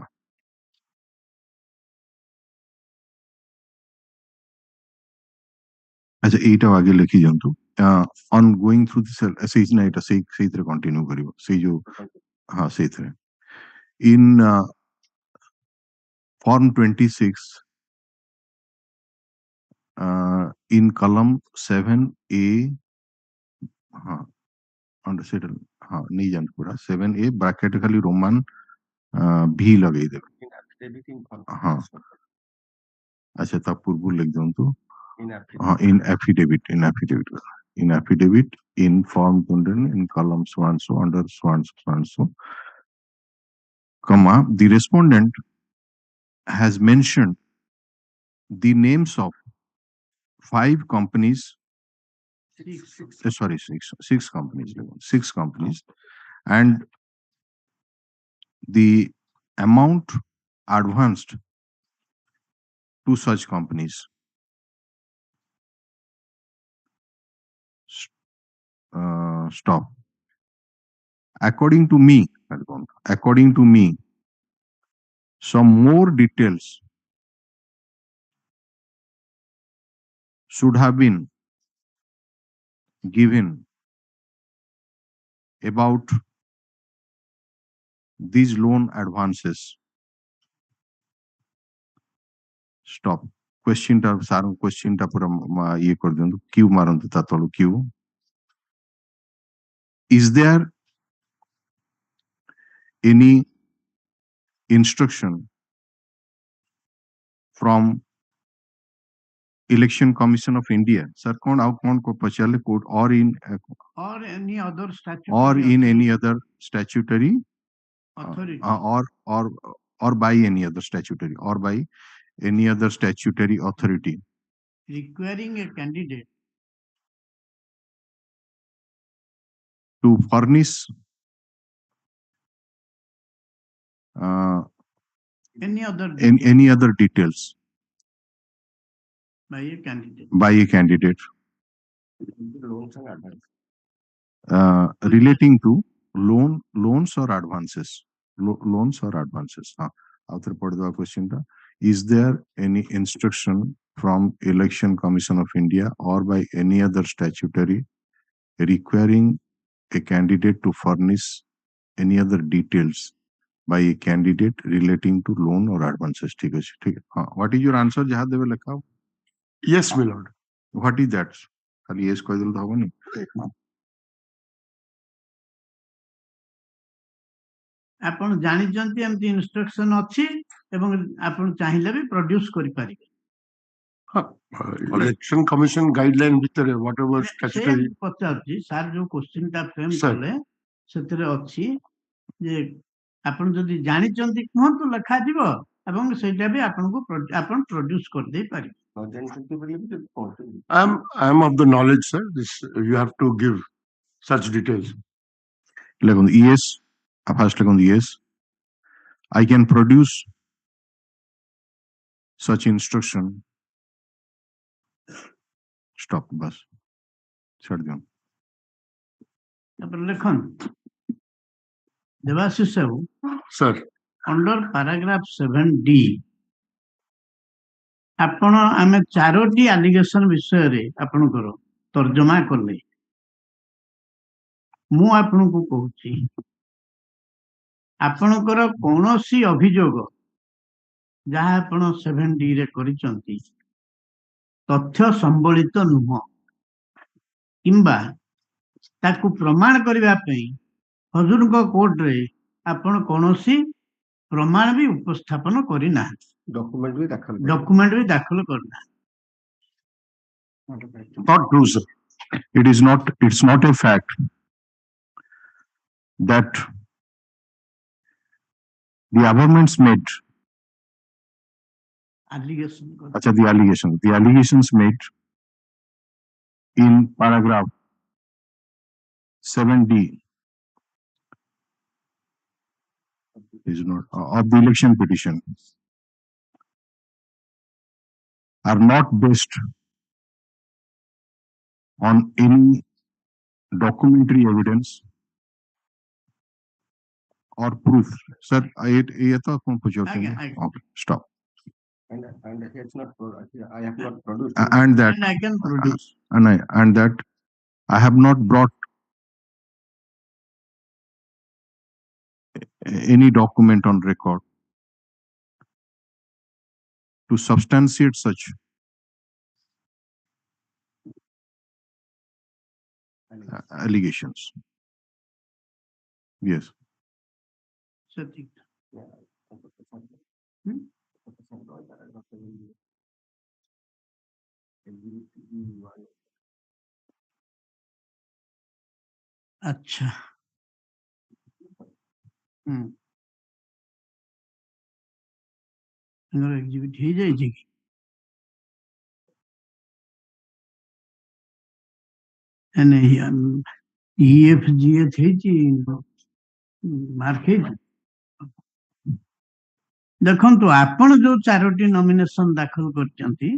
अच्छा एटा आगे लिखी जंतु on going through this says ना एटा सेइथरे कंटिन्यू करिवो से जो हां सेइथरे in form 26 in column 7A हाँ अंडर सेटल हाँ नहीं जानते पूरा 7A ब्रैकेट खाली रोमान भी लगे दे हाँ अच्छा तब पूर्व लिख दूँ तो हाँ in affidavit in form 20 in column so and so under so and so comma the respondent has mentioned the names of 5 companies six companies and the amount advanced to such companies stop according to me some more details should have been given about these loan advances. Stop. Question टा सारा question टा पूरा ये कर दियंतु Q मारंतु ता तळु Q. Is there any instruction from Election Commission of India? Sir कौन आउ कौन को पचाले code or in any other statutory authority or by any other statutory authority requiring a candidate to furnish any other details by a candidate relating to loans or advances हाँ आउथर पढ़ दवा question टा is there any instruction from Election Commission of India or by any other statutory requiring a candidate to furnish any other details by a candidate relating to loan or advances? ठीक है हाँ what is your answer जहाँ देवे लिखा हो Yes, my lord. what is that खाली yes कह दिल तो होगा नहीं ଆପଣ ଜାଣିଛନ୍ତି ଏମିତି ଇନଷ୍ଟ୍ରକ୍ସନ ଅଛି ଏବଂ ଆପଣ ଚାହିଁଲେ ବି ପ୍ରଡ୍ୟୁସ କରିପାରିବେ Election Commission guideline ଭିତରେ whatever statutory ପଚାରୁଛି ସାର୍ ଯୋଉ କ୍ୱେଶ୍ଚିନ୍ ଟା ଫ୍ରେମ୍ କଲେ ସେଥିରେ ଅଛି ଯେ ଆପଣ ଯଦି ଜାଣିଛନ୍ତି କୁହନ୍ତୁ ଲେଖାଯିବ ଏବଂ ସେଇଟା ବି ଆପଣଙ୍କୁ ଆପଣ ପ୍ରଡ୍ୟୁସ କରିଦେଇ ପାରିବେ I am of the knowledge, sir. This you have to give such details. Click on the yes. First click on the yes. I can produce such instruction. Stop. बस छोड़ दियो. अब लिखन. Devashish Sahu. Sir. Under paragraph 7D. ଆପଣ ଆମେ 4ଟି allegation ବିଷୟରେ ଆପଣଙ୍କର ତର୍ଜମା କଲେ ମୁଁ ଆପଣଙ୍କୁ କହୁଛି ଆପଣଙ୍କର କୌଣସି ଅଭିଯୋଗ ଯାହା ଆପଣ 7D ରେ କରିଛନ୍ତି ତଥ୍ୟ ସମ୍ବଳିତ ନୁହଁ କିମ୍ବା ତାକୁ ପ୍ରମାଣ କରିବା ପାଇଁ ହଜୁରଙ୍କ କୋର୍ଟରେ ଆପଣ କୌଣସି ପ୍ରମାଣ ବି ଉପସ୍ଥାପନ କରିନାହାନ୍ତି Document भी दाखल डॉक्यूमेंट भी दाखल करना। Not true, sir. It's not a fact that the averments made, allegation the allegations made in paragraph 7D is not of the election petition are not based on any documentary evidence or proof. Sir, ये तो कौन पूछो? Okay, stop. and it's not, I have not produced. And that I can produce. and that I have not brought any document on record to substantiate such allegations. Yes. सचिव अच्छा exhibit हो जाए market देखु आपण जो 4टी nomination दाखल करचंती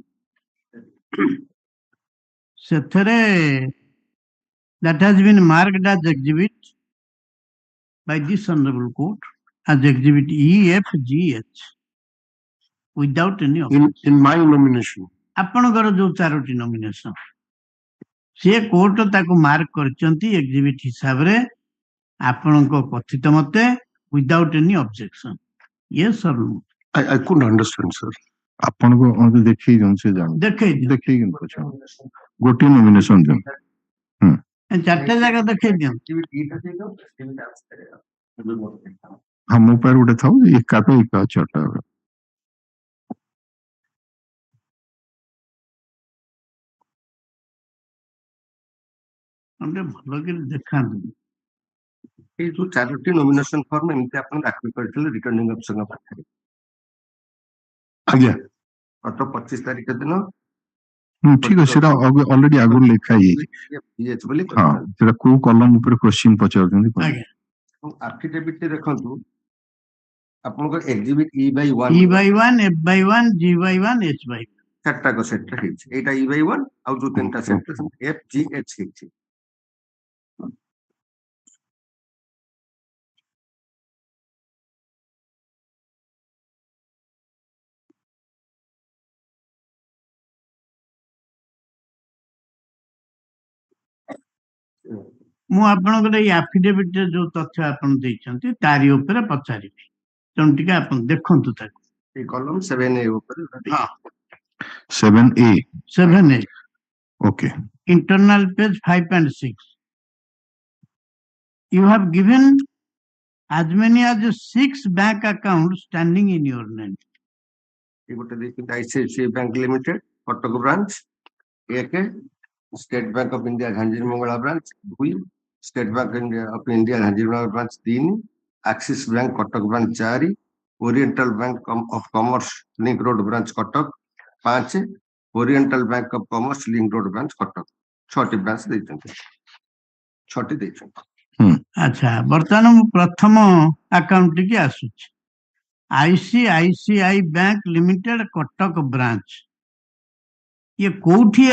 सेथरे that has been marked as exhibit by this honorable court as exhibit E, F, G, H without any offense. In my nomination. आपणकर जो 4टी नॉमिनेशन से कोर्ट ताको मार्क करचंती एग्जिबिट हिसाब रे आपणको कथित मते without any objection. Yes or no? I couldn't understand, sir. आपनको मते देखै जन से जान देखै गन पछ गोटी नॉमिनेशन जन 4टा जगह देखै दियन हम मो पर उठे थाउ एका तो एका छटा हमरे भलो के देखा ये जो 4टी नॉमिनेशन फॉर्म एमते आपण दाखल करथिले रिटर्निंग ऑफिसर पाखरे आज्ञा गत 25 तारिख दिन ठीक अछि सेटा ऑलरेडी आगु लिखा ही पीएच बोली हां सेटा को कॉलम ऊपर क्वेश्चन पचार दिनु आज्ञा एफिडेविट देखंतु आपण को exhibit E by 1 F by 1 G by 1 H by 1 चारटा को सेट हेछि एटा E by 1 आ जो तीनटा सेट F G H हेछि मु आपन को एफिडेविट जो तथ्य आपन दैछंती तारी ऊपर पचारिबी तन टिके आपन देखंतु ताको ए कॉलम 7A ऊपर हां 7A okay internal page 5 and 6 you have given as many as 6 bank accounts standing in your name ये गोटे देखि ICICI bank limited Cuttack branch एक state bank of India Jhanjhar Mangala branch 2 state bank of India Jhanjhar Mangala branch 3 Axis bank Cuttack branch 4 oriental bank of commerce link road branch Cuttack 5 oriental bank of commerce link road branch Cuttack 6टी branch दैछन्ते 6टी दैछन्ते अच्छा वर्तमान प्रथम account की आसुछ ICICI bank limited Cuttack branch ये कोठी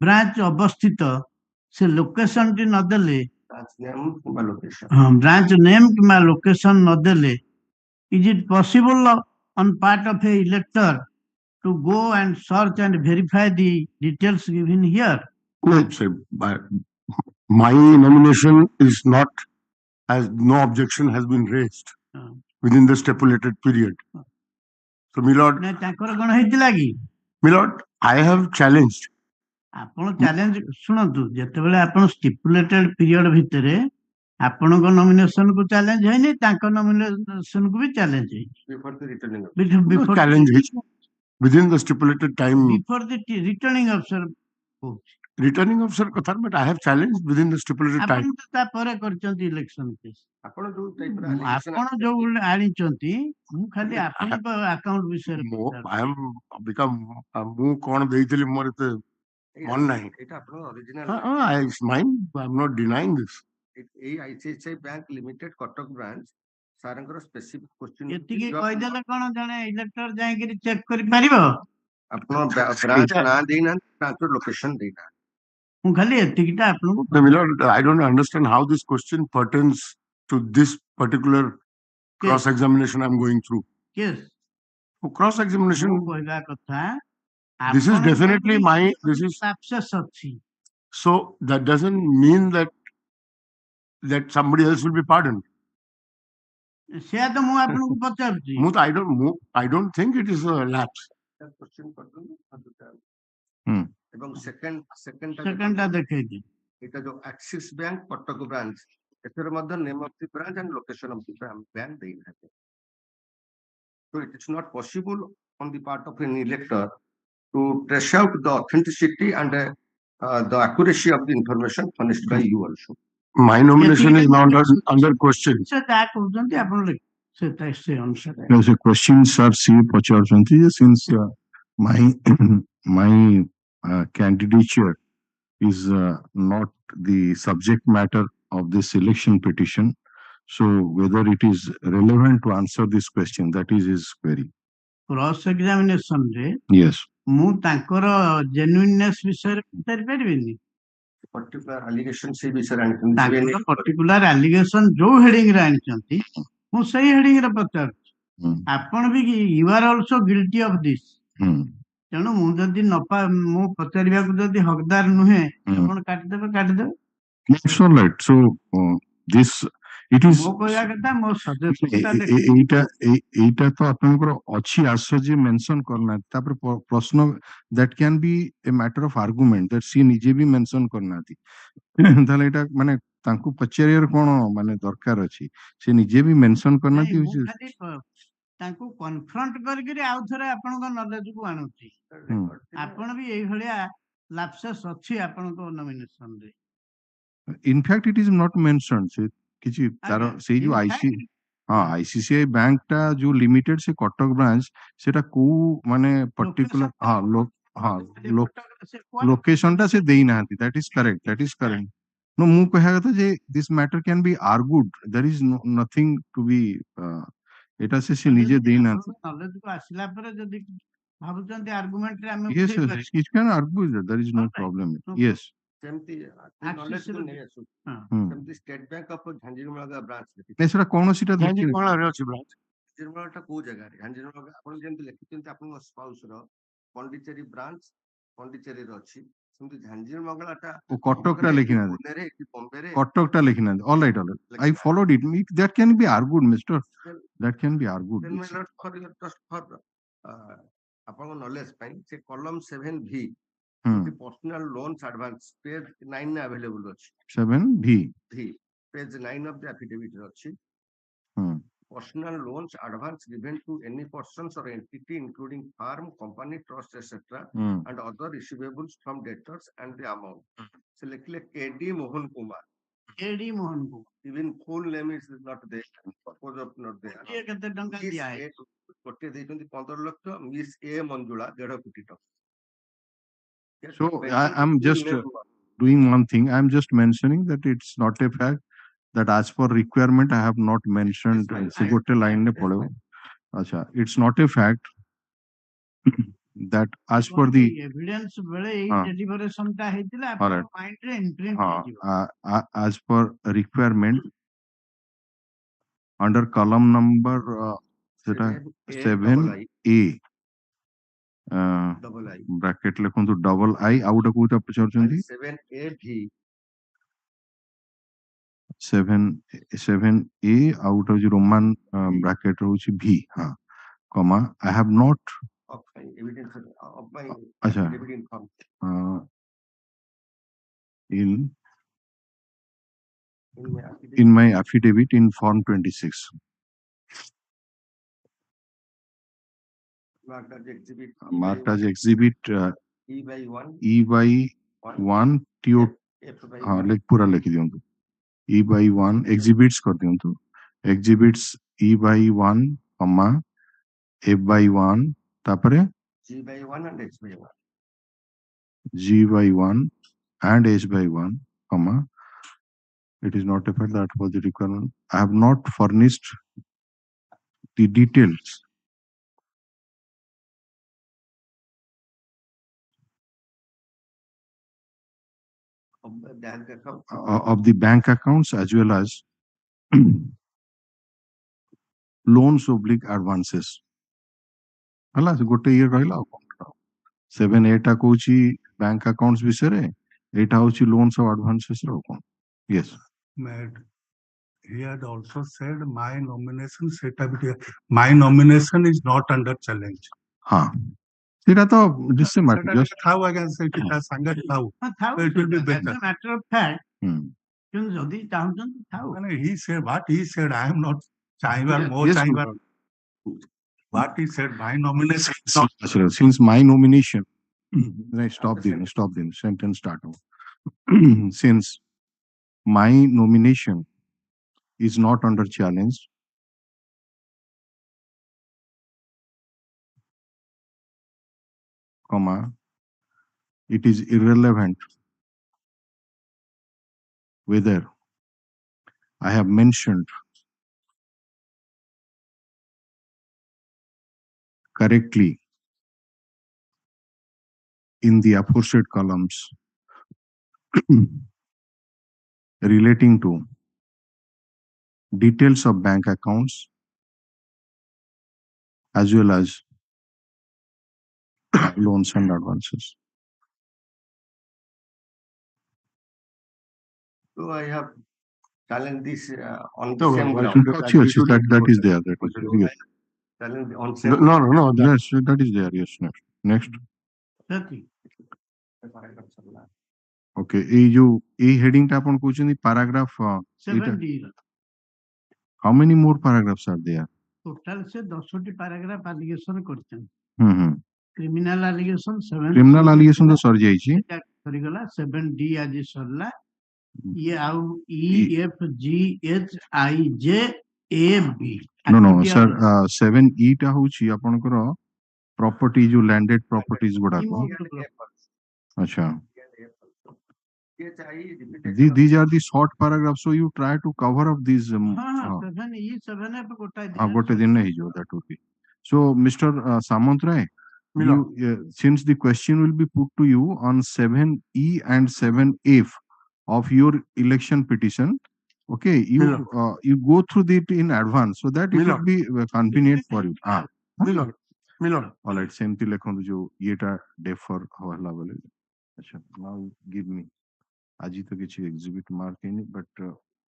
ब्रांच अवस्थित से लोकेशन टी न देले ब्रांच नेम किमा लोकेशन न देले is it possible on part of a elector to go and search and verify the details given here No, sir. My nomination is not, as no objection has been raised within the stipulated period. So, my lord, नै ताकर कोन हेतिला की my lord, I have challenged. आपण challenge सुनतु जेते बेले आपण stipulated period भितरे ଆପଣଙ୍କ nomination କୁ challenge ହେଇନି, ତାଙ୍କ ନମିନେସନ କୁ ବି ଚ୍ୟାଲେଞ୍ଜ ହେଇଛି। Before the returning officer. Before- No before challenge the- is within the stipulated time. Before the returning officer କହୁଛି। Returning officer କଥା, but I have challenged within the stipulated time. ଆପଣ ତ ତାପରେ କରିଛନ୍ତି ଇଲେକ୍ସନ କେସ୍। ଆପଣ ଯୋଉ type ର allegation ଆପଣ ଯୋଉ ଆଣିଛନ୍ତି, ମୁଁ ଖାଲି ଆପଣଙ୍କ ଆକାଉଣ୍ଟ ବିଷୟରେ I am become ମୁଁ କଣ ଦେଇଥିଲି ମୋର ଏତେ ମନ ନାହିଁ। ଏଇଟା ଆପଣଙ୍କ original It's mine. I am not denying this. ଏଇ ICICI bank limited Cuttack branch ସାରଙ୍କର ସ୍ପେସିଫିକ କ୍ୱେଶ୍ଚିନ୍ ଏତିକି କହିଦେଲେ କଣ ଜଣେ ଇଲେକ୍ଟର ଯାଇକିରି ଚେକ୍ କରିପାରିବ? ଆପଣ ବ୍ରାଞ୍ଚ ନାଁ ଦେଇନାହାନ୍ତି, ବ୍ରାଞ୍ଚର ଲୋକେସନ ଦେଇନାହାନ୍ତି। ମୁଁ ଖାଲି ଏତିକିଟା ଆପଣଙ୍କୁ No, Milord, I don't understand how this question pertains to this particular cross examination I'm going through. Yes. Cross examination. ମୁଁ କହିବା କଥା, This is definitely this is lapses ଅଛି। so that doesn't mean that somebody else will be pardoned. ସେୟା ତ ମୁଁ ଆପଣଙ୍କୁ ପଚାରୁଛି। I don't think it is a lapse. Question କରିଦେଲି Hmm. ଏବଂ ସେକେଣ୍ଡଟା ଦେଖେଇଦି। ଏଇଟା ଯୋଉ ଆକ୍ସିସ୍ ବ୍ୟାଙ୍କ କଟକ ବ୍ରାଞ୍ଚ, ଏଥିରେ ମଧ୍ୟ name of the branch and location of the bank ଦେଇନାହାନ୍ତି। So it is not possible on the part of an elector to trace out the authenticity and the accuracy of the information furnished by you also. My nomination is not under question. ସେ ଯାହା କହୁଛନ୍ତି ଆପଣ ସେ ଅନୁସାରେ। The questions are see ପଚାରୁଛନ୍ତି ଯେ since my candidature is not the subject matter of this election petition, so whether it is relevant to answer this question, that is his query. Cross examination ରେ Yes. ମୁଁ ତାଙ୍କର ଜେନ୍ୟୁଇନନେସ୍ ବିଷୟରେ ପଚାରି ପାରିବିନି? Particular allegation ସେ ବିଷୟରେ ଆଣିଛନ୍ତି। ତାଙ୍କର ପର୍ଟିକୁଲାର ଆଲିଗେସନ ଯୋଉ ହେଡିଂ ରେ ଆଣିଛନ୍ତି, ମୁଁ ସେଇ ହେଡିଂ ରେ ପଚାରୁଛି। ଆପଣ ବି you are also guilty of this. ତେଣୁ ମୁଁ ଯଦି ମୁଁ ପଚାରିବାକୁ ଯଦି ହକଦାର ନୁହେଁ, ଆପଣ କାଟିଦେବେ। That's all right. So this it is ମୋ କହିବା କଥା, ମୋ ସଜେସନଟା ଏଇଟା ତ ଆପଣଙ୍କର ଅଛି ଆଶ୍ଚର୍ଯ୍ୟ ମେନସନ କରିନାହାନ୍ତି। ତାପରେ ପ୍ରଶ୍ନ that can be a matter of argument that ସିଏ ନିଜେ ବି ମେନସନ କରିନାହାନ୍ତି। ତାହେଲେ ଏଇଟା ମାନେ ତାଙ୍କୁ ପଚାରିବାର କଣ ମାନେ ଦରକାର ଅଛି? ସେ ନିଜେ ବି ମେନସନ କରିନାହାନ୍ତି। ତାଙ୍କୁ କନଫ୍ରଣ୍ଟ କରିକିରି ଆଉ ଥରେ ଆପଣଙ୍କ ନଲେଜକୁ ଆଣୁଛି। ଆପଣ ବି ଏଇଭଳିଆ ଲାପସେସ୍ ଅଛି ଆପଣଙ୍କ ନମିନେସନ ରେ। In fact, it is not mentioned. ସେ କିଛି ତାର ସେଇ ଯୋଉ ICICI ବ୍ୟାଙ୍କ ଟା ଯୋଉ ଲିମିଟେଡ ସେ କଟକ ବ୍ରାଞ୍ଚ, ସେଟା କୋଉ ମାନେ ପର୍ଟିକୁଲାର ଲୋକେସନ ଟା ସେ ଦେଇନାହାନ୍ତି। That is correct. No, ମୁଁ କହିବା କଥା ଯେ this matter can be argued. There is nothing to be ଏଟା ସେ ନିଜେ ଦେଇନାହାନ୍ତି। ନଲେଜକୁ ଆସିଲା ପରେ ଯଦି ଭାବୁଛନ୍ତି ଆର୍ଗୁମେଣ୍ଟରେ ଆମେ Yes, it can argue that there is no problem. Yes. ସେମିତି ନଲେଜକୁ ନେଇ ଆସୁ। ସେମିତି ଷ୍ଟେଟ ବ୍ୟାଙ୍କ ଅଫ ଝାଞ୍ଜିରମଳା ବ୍ରାଞ୍ଚ ସେଟା କୌଣସିଟା ଝାଞ୍ଜିରମଳାରେ ଅଛି ବ୍ରାଞ୍ଚ। ଝାଞ୍ଜିରମଳାଟା କୋଉ ଜାଗାରେ? ଝାଞ୍ଜିରମଳା ଆପଣ ଯେମିତି ଲେଖିଛନ୍ତି ଆପଣଙ୍କ ସ୍ପାଉସର ପଣ୍ଡିଚେରୀ ବ୍ରାଞ୍ଚ ପଣ୍ଡିଚେରୀରେ ଅଛି, ସେମିତି ଝାଞ୍ଜିରମଳାଟା କଟକଟା ଲେଖିନାହାନ୍ତି। ବମ୍ବେରେ କଟକଟା ଲେଖିନାହାନ୍ତି। All right. I followed it. That can be argued, mister. That can be argued. ଆପଣଙ୍କ ନଲେଜ ପାଇଁ ସେ କଲମ 7V ପର୍ସନାଲ ଲୋନ୍ସ ଆଡଭାନ୍ସ ପେଜ 9 ରେ ଆଭେଲେବୁଲ ଅଛି। 7V page 9 of the affidavit ରେ ଅଛି। Personal loans advance given to any persons or entity including firm, company, trust, etc. and other receivables from debtors and the amount. So like KD Mohan Kumar. Even full name is not there. Purpose of not there. କୋଟିଏ ଦେଇଛନ୍ତି 15 ଲକ୍ଷ, miss ଏ ମଞ୍ଜୁଳା 1.5 କୋଟି ଟଙ୍କା। So I'm just doing one thing. I'm just mentioning that it's not a fact that as per requirement I have not mentioned. ଗୋଟେ line ରେ ପଡିବ। ଆଚ୍ଛା, it's not a fact that as per the evidence ବେଳେ ଏଇ deliberationଟା ହେଇଥିଲା ଆପଣଙ୍କ ମାଇଣ୍ଡରେ imprint ହେଇଯିବ। as per requirement under column number ସେଟା 7A ବ୍ରାକେଟ ଲେଖନ୍ତୁ II ଆଉ ଗୋଟେ କୋଉଟା ପଚାରୁଛନ୍ତି? 7A ଆଉ ଗୋଟେ ହଉଛି ରୋମାନ ବ୍ରାକେଟ ରହୁଛି V, comma I have not ଆଚ୍ଛା in in my affidavit in form 26. Marked as exhibit Marked as exhibit E by 1 E by 1 TO F by 1 like पूरा लिख दियंतु E by 1 exhibits कर दियंतु exhibits E by 1 comma F by 1 तापरे G by 1 and H by 1. G by 1 and H by 1 comma it is notified that for the requirement I have not furnished the details Of the bank account. of the bank accounts as well as loans oblique advances ହେଲା ଗୋଟେ ଇଏ ରହିଲା ଆଉ କଣ 7A ଟା କହୁଛି bank accounts ବିଷୟରେ ଏଇଟା ହଉଛି loans ଆଉ advances ର ଆଉ କଣ yes Mad. He had also said my nomination my nomination is not under challenge. ହଁ ସେଇଟା ତ just a matter Seଟା just ଥାଉ ଆଜ୍ଞା ସେଇଠି ତା ସାଙ୍ଗରେ ଥାଉ. It will be better. matter of fact ହୁଁ କିନ୍ତୁ ଯଦି ଚାହୁଁଛନ୍ତି ଥାଉ ମାନେ he said what he said I am not ଚାହିଁବାର ମୋ yes ଚାହିଁବାର what he said my nomination is so, not since my nomination right stop the sentence start since my nomination is not under challenge comma it is irrelevant whether I have mentioned correctly in the aforesaid columns relating to details of bank accounts as well as loans and advances. So I have challenged this on No, the same why ground. should I agree to That that? is there. Challenge on same No, Yes, that is there. Yes, next. ସେତିକି paragraph sarla. Okay, এই heading টা আপন কইছেন paragraph 7D ର how many more paragraphs are there? Total ସେ 10ଟି paragraph allegation କରିଛନ୍ତି ହୁଁ ହୁଁ କ୍ରିମିନାଲ ଆଲିଗେସନ 7 criminal allegation ତ ସରି ଯାଇଛି ସରିଗଲା 7D ଆଜି ସରିଲା ଇଏ ଆଉ E F G H I J A B no sir 7E ଟା ହଉଛି ଆପଣଙ୍କର property जो landed properties ଗୁଡାକ ଆଚ୍ଛା these are the short paragraphs so you try to cover up these ହଁ 7E 7F ଗୋଟେ ଦିନ ହେଇଯିବ that would be so Mr. Samantray you since the question will be put to you on 7E and 7F of your election petition okay you go through it in advance so that it will be convenient for you all right ସେମିତି ଲେଖନ୍ତୁ ଯୋଉ ଇଏଟା defer ହେଲା ବୋଲେ ଆଚ୍ଛା now give me ଆଜି ତ କିଛି exhibit mark ହେଇନି but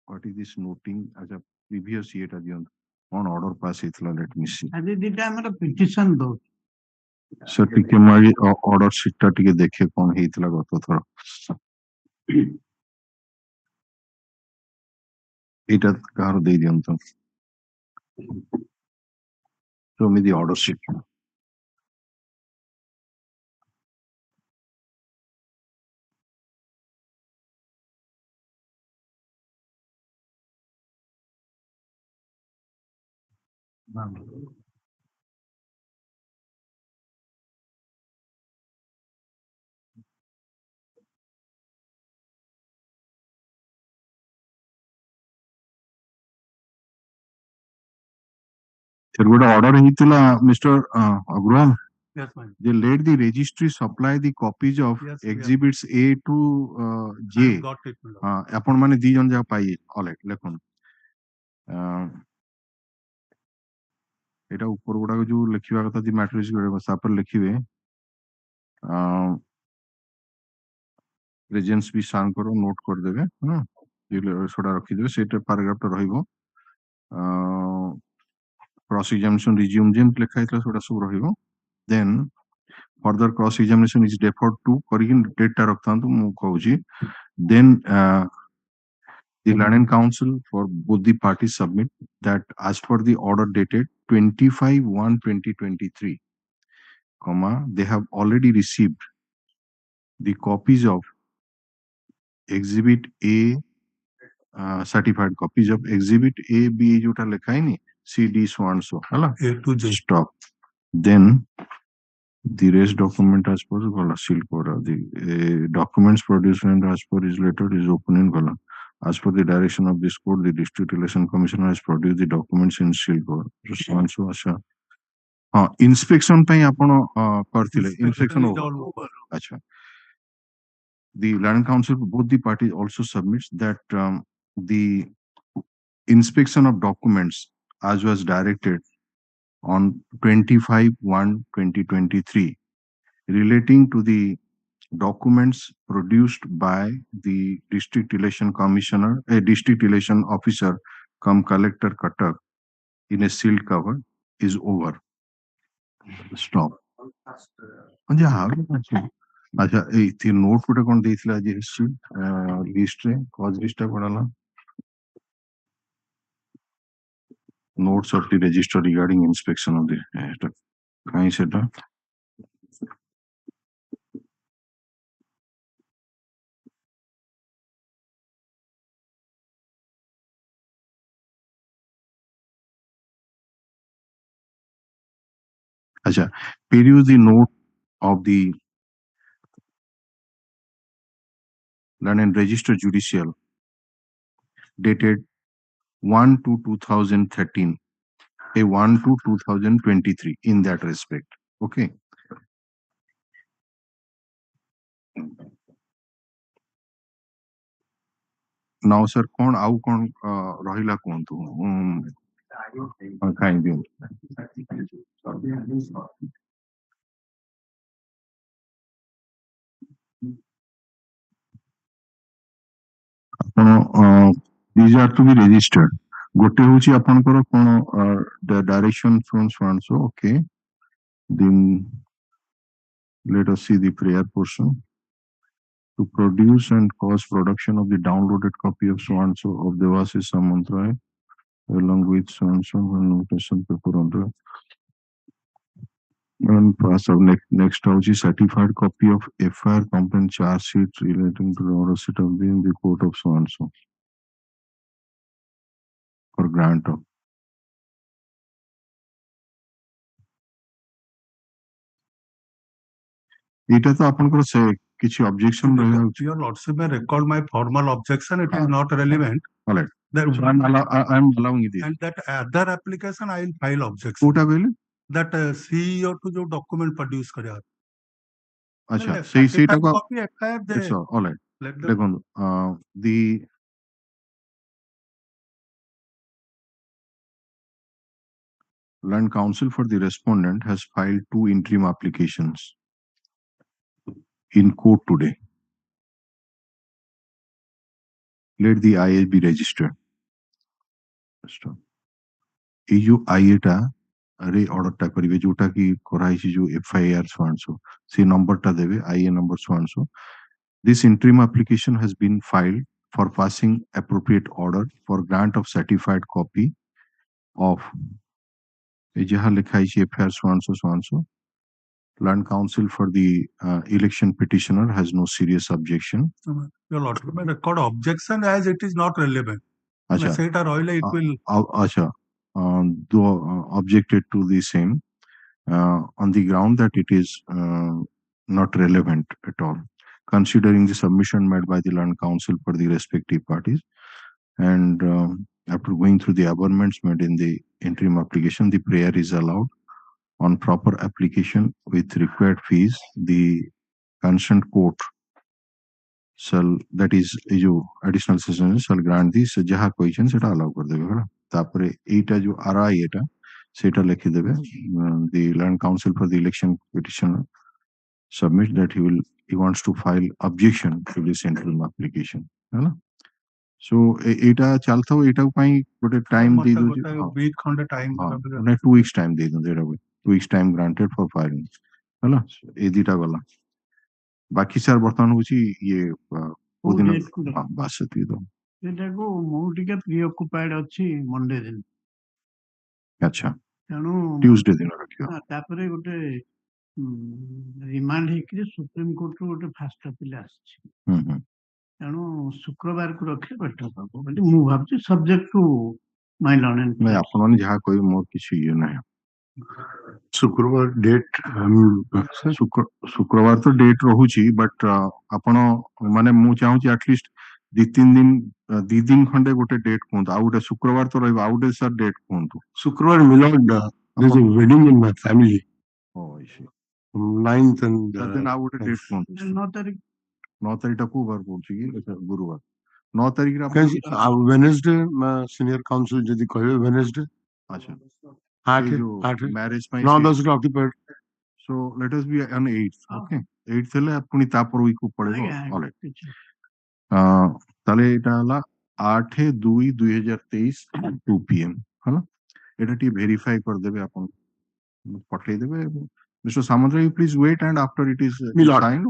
what is this noting as a previous ଇଏଟା ଦିଅନ୍ତୁ କଣ order pass ହେଇଥିଲା let me see ଆଜି ଦିଟା ଆମର ପିଟିସନ ଦଉ sir ଟିକେ ମୁଁ order sheet ଟା ଟିକେ ଦେଖେ କଣ ହେଇଥିଲା ଗତ ଥର ଏଇଟା କାହାର ଦେଇ ଦିଅନ୍ତୁ show me the order sheet sir ଗୋଟେ order ହେଇଥିଲା Mr. Agrawal yes ma'am. they let the registry supply the copies of Yes, exhibits A to J I got it madam. ଆପଣ ମାନେ ଦି ଜଣ ଯାକ ପାଇ all right ଲେଖନ୍ତୁ ଏଇଟା ଉପର ଗୁଡାକ ଯୋଉ ଲେଖିବା କଥା ଦି ମ୍ୟାଟ୍ରିକ୍ସ ଗୁଡାକ ତାପରେ ଲେଖିବେ ପ୍ରେଜେନ୍ସ ବି ସାରଙ୍କର ନୋଟ କରିଦେବେ ହଁ ସେଟା ରଖିଦେବେ ସେଇଟା ପାରାଗ୍ରାଫଟା ରହିବ cross examination resume ଯେମିତି ଲେଖା ହେଇଥିଲା ସେଟା ସବୁ ରହିବ then further cross examination is deferred to କରିକି ଡେଟ୍ ଟା ରଖିଥାନ୍ତୁ ମୁଁ କହୁଛି then The Land and Council for both the parties submit that as per the order dated 25/1/2023, they have already received the copies of Exhibit A, certified copies of Exhibit A, B, jota lekha hai C, D, so and so. A to J. Stop. Then the rest document as per seal kora. The documents produced and as per is letter is open in column. As per the direction of this court, the District Election Commissioner has produced the documents in seal kora. So and so asha. Inspection ପାଇଁ ଆପଣ କରିଥିଲେ inspection over. Acha. The Land Council for both the parties also submits that the inspection of documents as was directed on 25/1/2023 relating to the documents produced by the District Election Commissioner, a District Election Officer come Collector Cuttack in a sealed cover is over. Stop. अच्छा ये note गुटे कौन देइथिला जे list रे cause list पड़ाला notes of the register regarding inspection of the kain seta acha peruse the note of the Land and Register Judicial dated 1/2/2013, a 1/2/2023 in that respect. Okay. Now, sir, कौन आउ कौन रहिला कौन तू खाई दियो these are to be registered. गोटे होची आपनकर कोन the direction from so and so. Okay. Then let us see the prayer portion. To produce and cause production of the downloaded copy of so and so of Devas's Samantra along with so and so notation paper on the and pass of next house certified copy of FIR complaint charge sheet relating to the order set of the court of so and so or grant of এটা তো আপনাদের সে কিছু objection রহে Your lordship may record my formal objection. It is not relevant. all right That so I'm allowing it and that other application I will file objection. কোটা কইলে That CEO to जो document produce करे আচ্ছা সেইটা copy FIR दे all right দেখুন the Land Council for the respondent has filed 2 interim applications in court today. Let the IA be registered. ये जो IA टा अरे ऑर्डर टा करिवे जोटा की कराइछि जो FIR so and so से नंबर टा देवे IA number so and so. This interim application has been filed for passing appropriate order for grant of certified copy of जहाँ लिखा है FIR so and so. Land Council for the election petitioner has no serious objection. Your lordship may record objection as it is not relevant. Acha. It will. Acha. Though objected to the same on the ground that it is not relevant at all, considering the submission made by the Land Council for the respective parties, and after going through the amendments made in the interim application, the prayer is allowed. On proper application with required fees, the concerned court shall, that is additional session shall grant this jaha question seta allow kar debe hala tapore eita jo RI eta seta lekhi debe the Land Council for the election petitioner submit that he wants to file objection to this interim application hala so eita chalthao eita pai gote time de do week khonde time 2 weeks time de do 2 weeks time granted for filing hala ए दिटा गला बाकी sir बर्तमान होची ये दिन बात से दो ଏଟାକୁ ମୁଁ ଟିକେ ପ୍ରିଅକୁପାଏଡ ଅଛି ମଣ୍ଡେ ଦିନ, ଆଚ୍ଛା ତେଣୁ ଟ୍ୟୁଜଡେ ଦିନ ରଖିବ। ତାପରେ ଗୋଟେ ରିମାଣ୍ଡ ହେଇକିରି ସୁପ୍ରିମକୋର୍ଟରୁ ଗୋଟେ ଫାଷ୍ଟ ଅପିଲ ଆସିଛି, ତେଣୁ ଶୁକ୍ରବାରକୁ ରଖିଲେ ବେଟର ହବ ବୋଲି ମୁଁ ଭାବୁଛି, ସବଜେକ୍ଟ ଟୁ ମାଇ ଲର୍ଣ୍ଣ। ନାଇଁ ଆପଣମାନେ ଯାହା କହିବେ ମୋର କିଛି ଇଏ ନାହିଁ। ଶୁକ୍ରବାର ଡେଟ୍ ଶୁକ୍ରବାର ତ ଡେଟ୍ ରହୁଛି, ବଟ୍ ଆପଣ ମାନେ ମୁଁ ଚାହୁଁଛି ଆଟଲିଷ୍ଟ 2-3 ଦିନ ଖଣ୍ଡେ ଗୋଟେ ଡେଟ୍ କୁହନ୍ତୁ। ଆଉ ଗୋଟେ ଶୁକ୍ରବାର ତ ରହିବ, ଆଉ ଗୋଟେ ସାର୍ ଡେଟ୍ କୁହନ୍ତୁ। ଶୁକ୍ରବାର ମିଲନ there's a wedding in my family. Oh, I see. 9th and then ଆଉ ଗୋଟେ ଡେଟ୍ କୁହନ୍ତୁ। 9 ତାରିଖ। 9 ତାରିଖଟା କୋଉ ବାର ପଡୁଛି କି? ଗୁରୁବାର। 9 ତାରିଖରେ ଆପଣ Wednesday ସିନିୟର କାଉନସିଲ ଯଦି କହିବେ Wednesday। ଆଚ୍ଛା, 8 ମ୍ୟାରେଜ ପାଇଁ 9-10 occupied. So let us be on 8th. Okay, 8th ହେଲେ ପୁଣି ତାପର ୱିକ୍ କୁ ପଳେଇବ। ଅଲରାଇଟ୍, ତାହେଲେ ଏଇଟା ହେଲା 8/2/2023 2 PM ହେଲା। ଏଇଟା ଟିକେ ଭେରିଫାଇ କରିଦେବେ, ଆପଣ ପଠେଇଦେବେ। Mr. Samandra, you please wait and after it is signed.